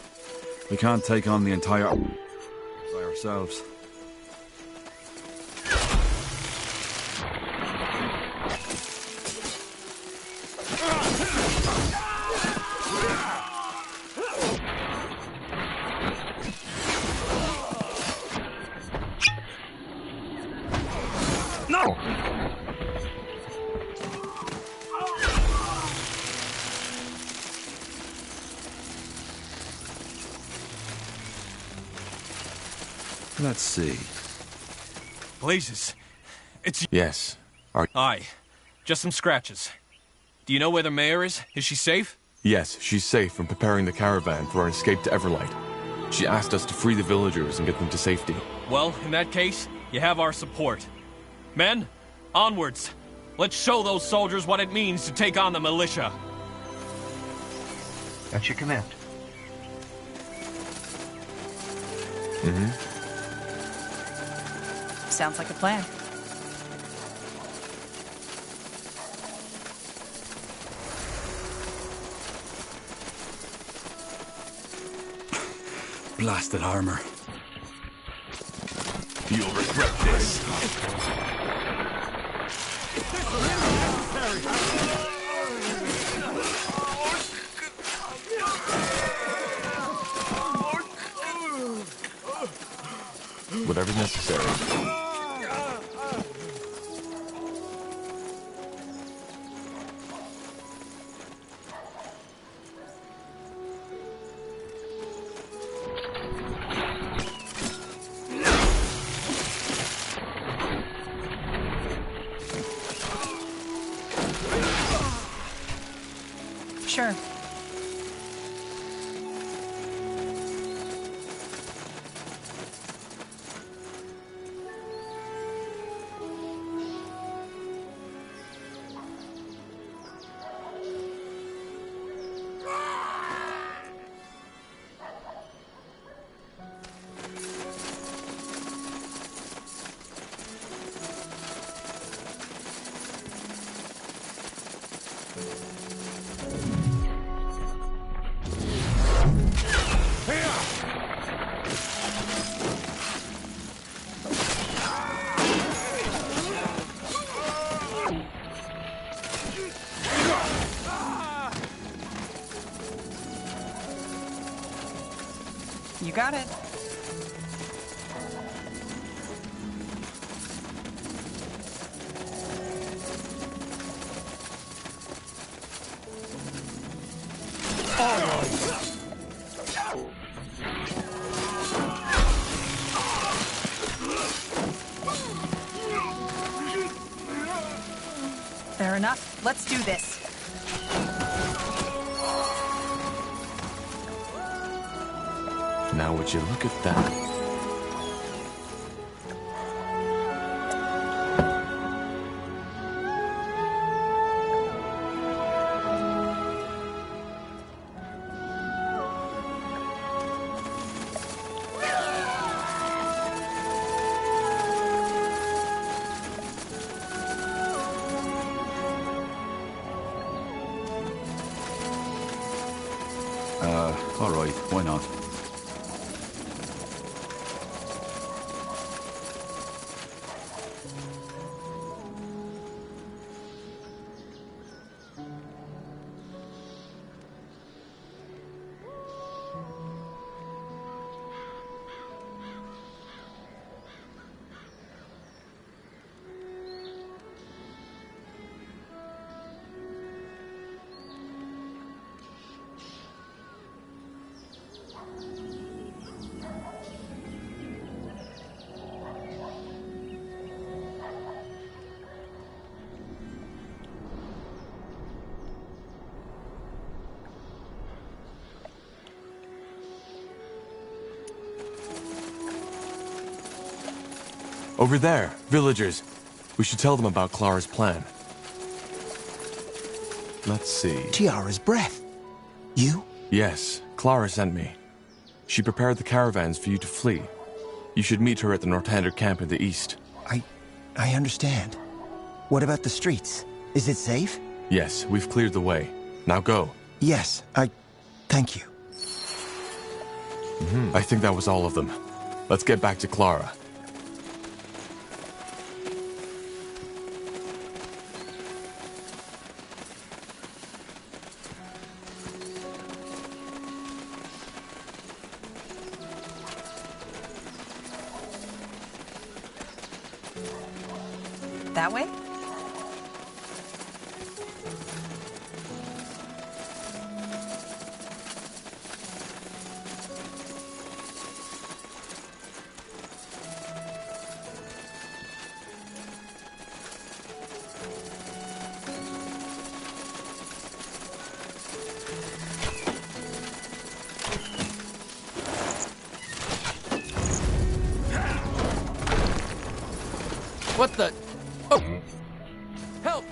We can't take on the entire by ourselves. No! Let's see. Blazes. It's... Yes. Aye. Just some scratches. Do you know where the mayor is? Is she safe? Yes, she's safe from preparing the caravan for our escape to Everlight. She asked us to free the villagers and get them to safety. Well, in that case, you have our support. Men, onwards. Let's show those soldiers what it means to take on the militia. That's your command. Mm-hmm. Sounds like a plan. blasted armor. You'll regret this. Whatever's necessary. Sure. You got it. Fair enough. Let's do this. Now would you look at that? All right, why not? Over there, villagers. We should tell them about Clara's plan. Let's see. Tiara's breath. You? Yes, Clara sent me. She prepared the caravans for you to flee. You should meet her at the Northander camp in the east. I understand. What about the streets? Is it safe? Yes, we've cleared the way. Now go. Yes, thank you. I think that was all of them. Let's get back to Clara. That way? What the? Oh! Help!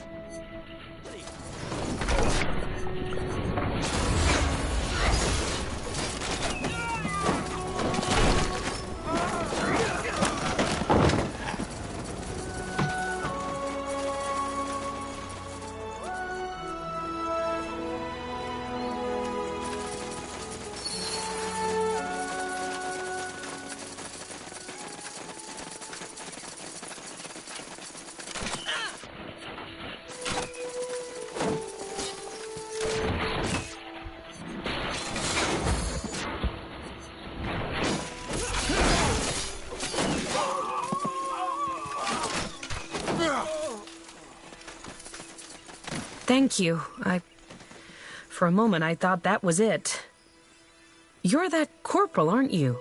Thank you. For a moment, I thought that was it. You're that corporal, aren't you?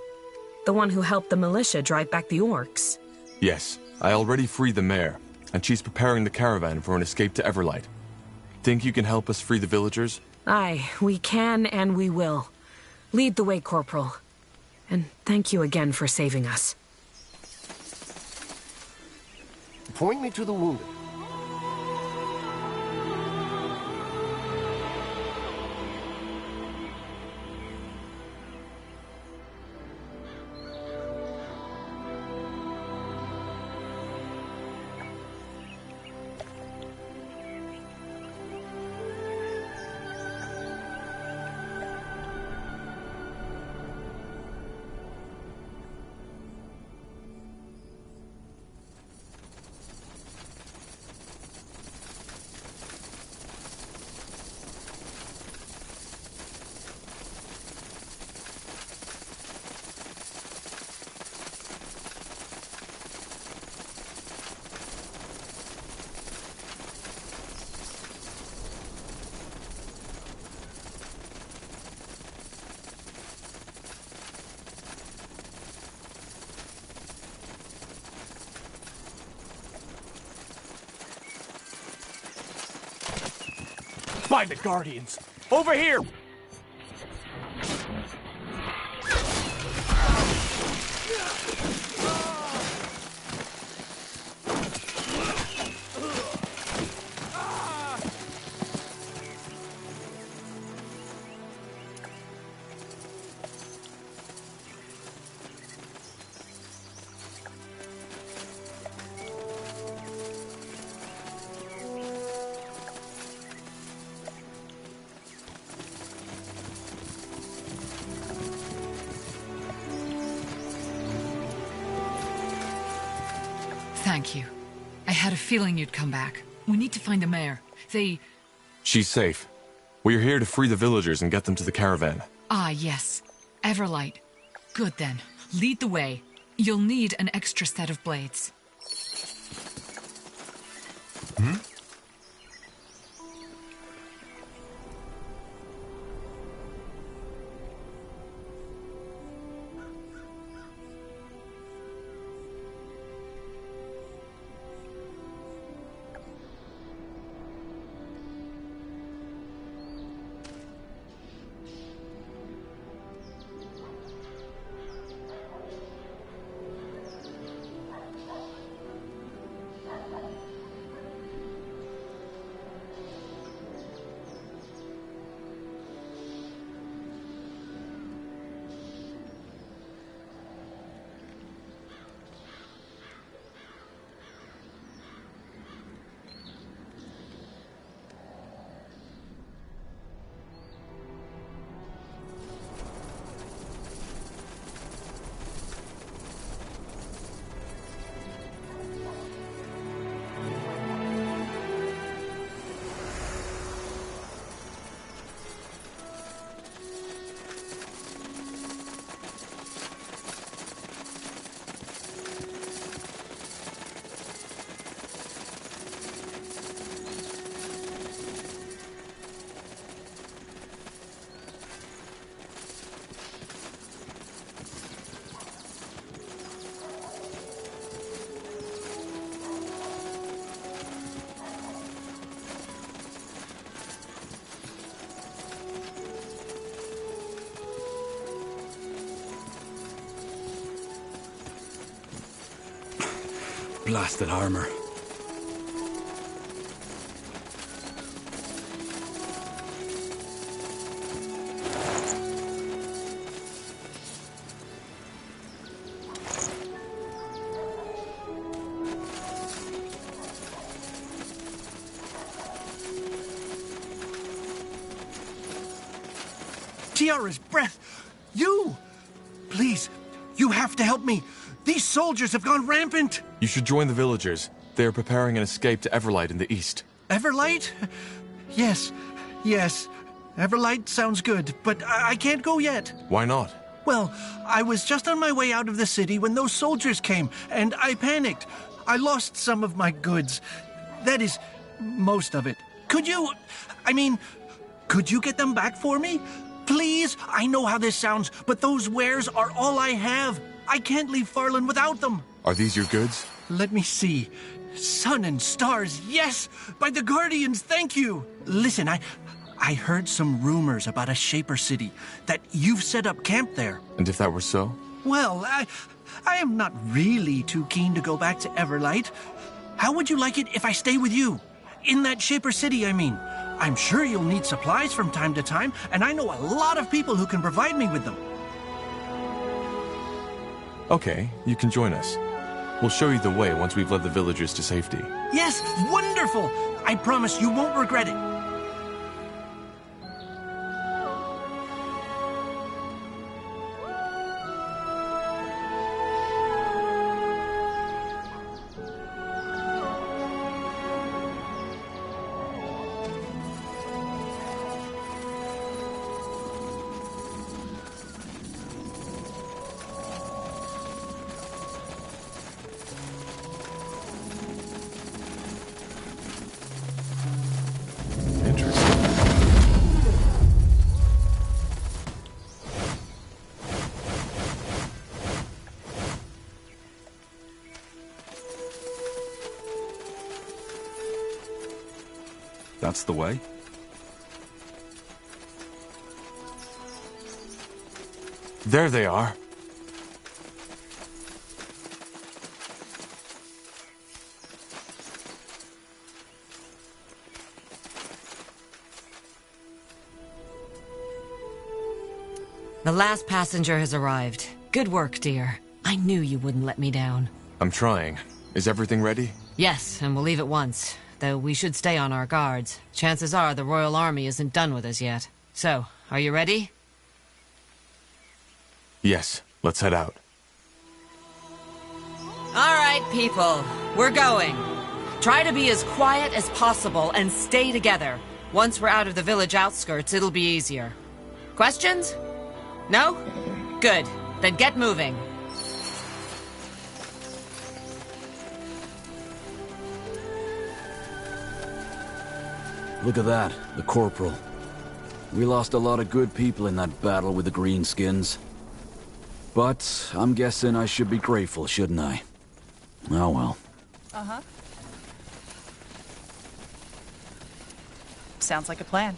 The one who helped the militia drive back the orcs. Yes, I already freed the mayor, and she's preparing the caravan for an escape to Everlight. Think you can help us free the villagers? Aye, we can and we will. Lead the way, Corporal. And thank you again for saving us. Point me to the wounded. Find the Guardians! Over here! Thank you. I had a feeling you'd come back. We need to find the mayor. She's safe. We're here to free the villagers and get them to the caravan. Ah, yes. Everlight. Good then. Lead the way. You'll need an extra set of blades. Blasted armor. Tiara's breath! You! Please, you have to help me. These soldiers have gone rampant. You should join the villagers. They are preparing an escape to Everlight in the east. Everlight? Yes. Everlight sounds good, but I can't go yet. Why not? Well, I was just on my way out of the city when those soldiers came, and I panicked. I lost some of my goods. That is, most of it. Could you get them back for me? Please? I know how this sounds, but those wares are all I have. I can't leave Farland without them. Are these your goods? Let me see. Sun and stars, yes! By the Guardians, thank you! Listen, I heard some rumors about a Shaper city, that you've set up camp there. And if that were so? Well, I am not really too keen to go back to Everlight. How would you like it if I stay with you? In that Shaper city, I mean. I'm sure you'll need supplies from time to time, and I know a lot of people who can provide me with them. Okay, you can join us. We'll show you the way once we've led the villagers to safety. Yes, wonderful! I promise you won't regret it. That's the way? There they are. The last passenger has arrived. Good work, dear. I knew you wouldn't let me down. I'm trying. Is everything ready? Yes, and we'll leave at once. Though we should stay on our guards. Chances are the Royal Army isn't done with us yet. So, are you ready? Yes, let's head out. All right, people. We're going. Try to be as quiet as possible and stay together. Once we're out of the village outskirts, it'll be easier. Questions? No? Good. Then get moving. Look at that, the Corporal. We lost a lot of good people in that battle with the Greenskins. But I'm guessing I should be grateful, shouldn't I? Oh well. Uh-huh. Sounds like a plan.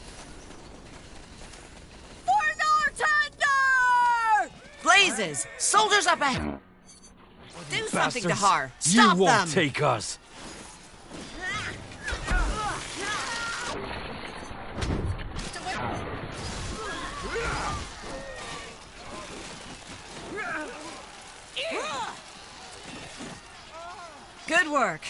Blazes! Soldiers up ahead! Do something to Har! You Stop won't them! take us! Good work.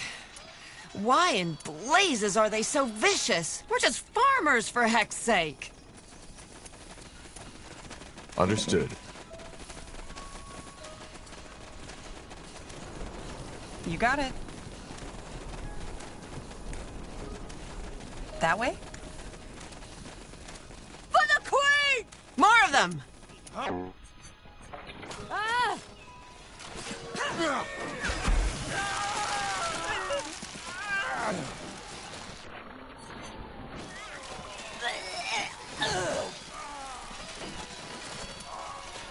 Why in blazes are they so vicious? We're just farmers, for heck's sake! Understood. You got it. That way? For the Queen! More of them! Ah!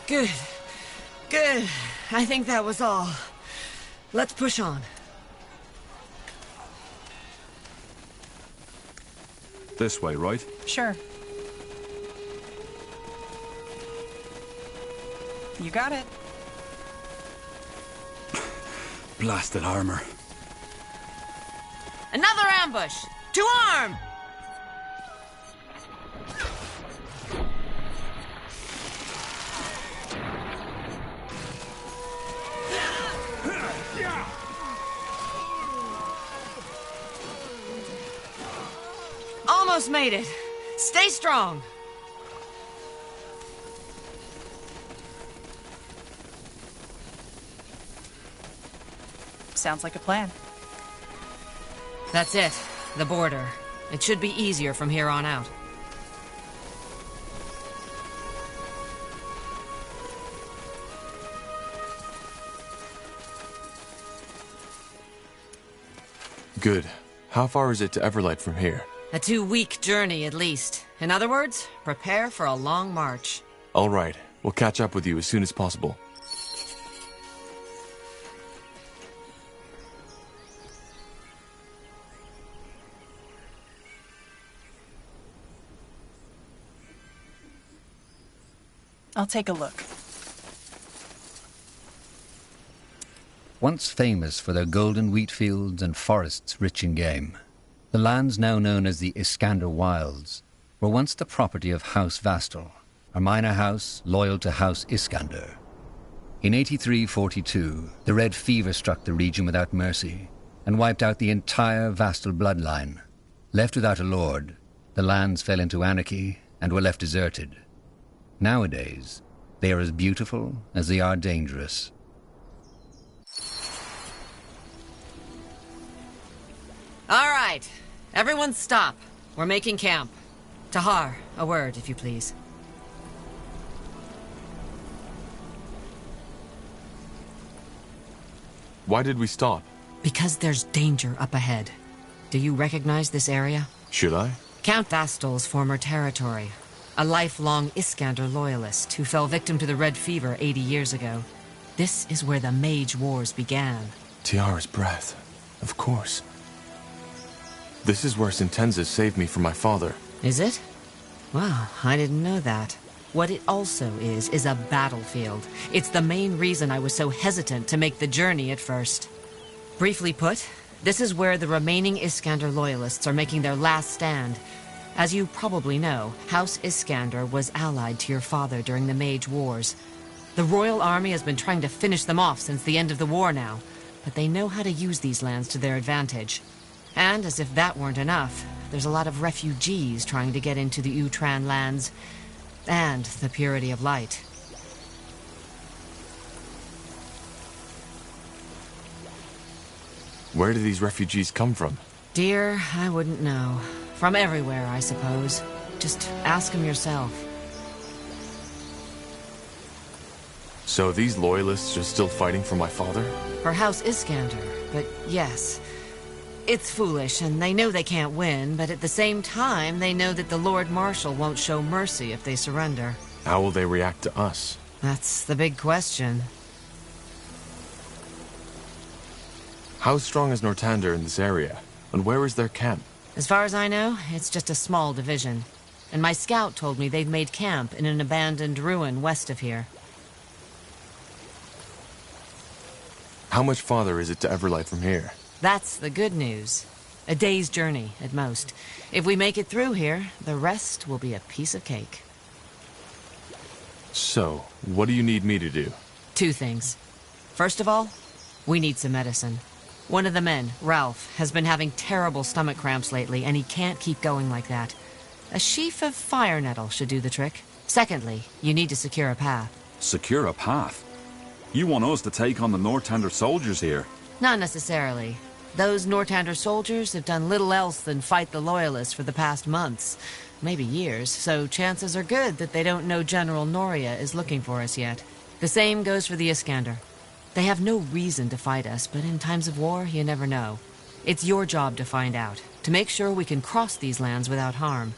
Good. Good. I think that was all. Let's push on. This way, right? Sure. You got it. Blasted armor. Another ambush! To arm! Almost made it. Stay strong. Sounds like a plan. That's it. The border. It should be easier from here on out. Good. How far is it to Everlight from here? A 2-week journey at least. In other words, prepare for a long march. All right. We'll catch up with you as soon as possible. I'll take a look. Once famous for their golden wheat fields and forests rich in game, the lands now known as the Iskander Wilds were once the property of House Vastal, a minor house loyal to House Iskander. In 8342, the Red Fever struck the region without mercy and wiped out the entire Vastal bloodline. Left without a lord, the lands fell into anarchy and were left deserted. Nowadays, they are as beautiful as they are dangerous. All right. Everyone stop. We're making camp. Tahar, a word, if you please. Why did we stop? Because there's danger up ahead. Do you recognize this area? Should I? Count Vastal's former territory. A lifelong Iskander loyalist who fell victim to the Red Fever 80 years ago. This is where the Mage Wars began. Tiara's breath. Of course. This is where Sentenza saved me from my father. Is it? Wow, I didn't know that. What it also is a battlefield. It's the main reason I was so hesitant to make the journey at first. Briefly put, this is where the remaining Iskander loyalists are making their last stand. As you probably know, House Iskander was allied to your father during the Mage Wars. The Royal Army has been trying to finish them off since the end of the war now, but they know how to use these lands to their advantage. And as if that weren't enough, there's a lot of refugees trying to get into the Utran lands and the Purity of Light. Where do these refugees come from? Dear, I wouldn't know. From everywhere, I suppose. Just ask them yourself. So these loyalists are still fighting for my father? For House Iskander, but yes. It's foolish, and they know they can't win, but at the same time, they know that the Lord Marshal won't show mercy if they surrender. How will they react to us? That's the big question. How strong is Nortander in this area? And where is their camp? As far as I know, it's just a small division. And my scout told me they've made camp in an abandoned ruin west of here. How much farther is it to Everlight from here? That's the good news. A day's journey, at most. If we make it through here, the rest will be a piece of cake. So, what do you need me to do? 2 things. First of all, we need some medicine. One of the men, Ralph, has been having terrible stomach cramps lately, and he can't keep going like that. A sheaf of fire nettle should do the trick. Secondly, you need to secure a path. Secure a path? You want us to take on the Nortander soldiers here? Not necessarily. Those Nortander soldiers have done little else than fight the Loyalists for the past months, maybe years, so chances are good that they don't know General Noria is looking for us yet. The same goes for the Iskander. They have no reason to fight us, but in times of war, you never know. It's your job to find out, to make sure we can cross these lands without harm.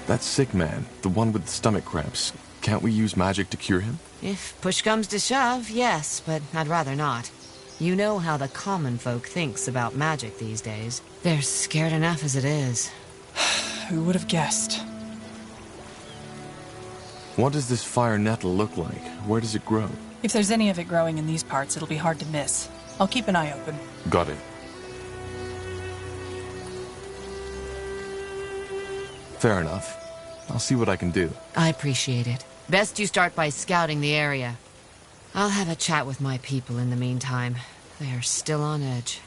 That sick man, the one with the stomach cramps, can't we use magic to cure him? If push comes to shove, yes, but I'd rather not. You know how the common folk thinks about magic these days. They're scared enough as it is. Who would have guessed? What does this fire nettle look like? Where does it grow? If there's any of it growing in these parts, it'll be hard to miss. I'll keep an eye open. Got it. Fair enough. I'll see what I can do. I appreciate it. Best you start by scouting the area. I'll have a chat with my people in the meantime. They are still on edge.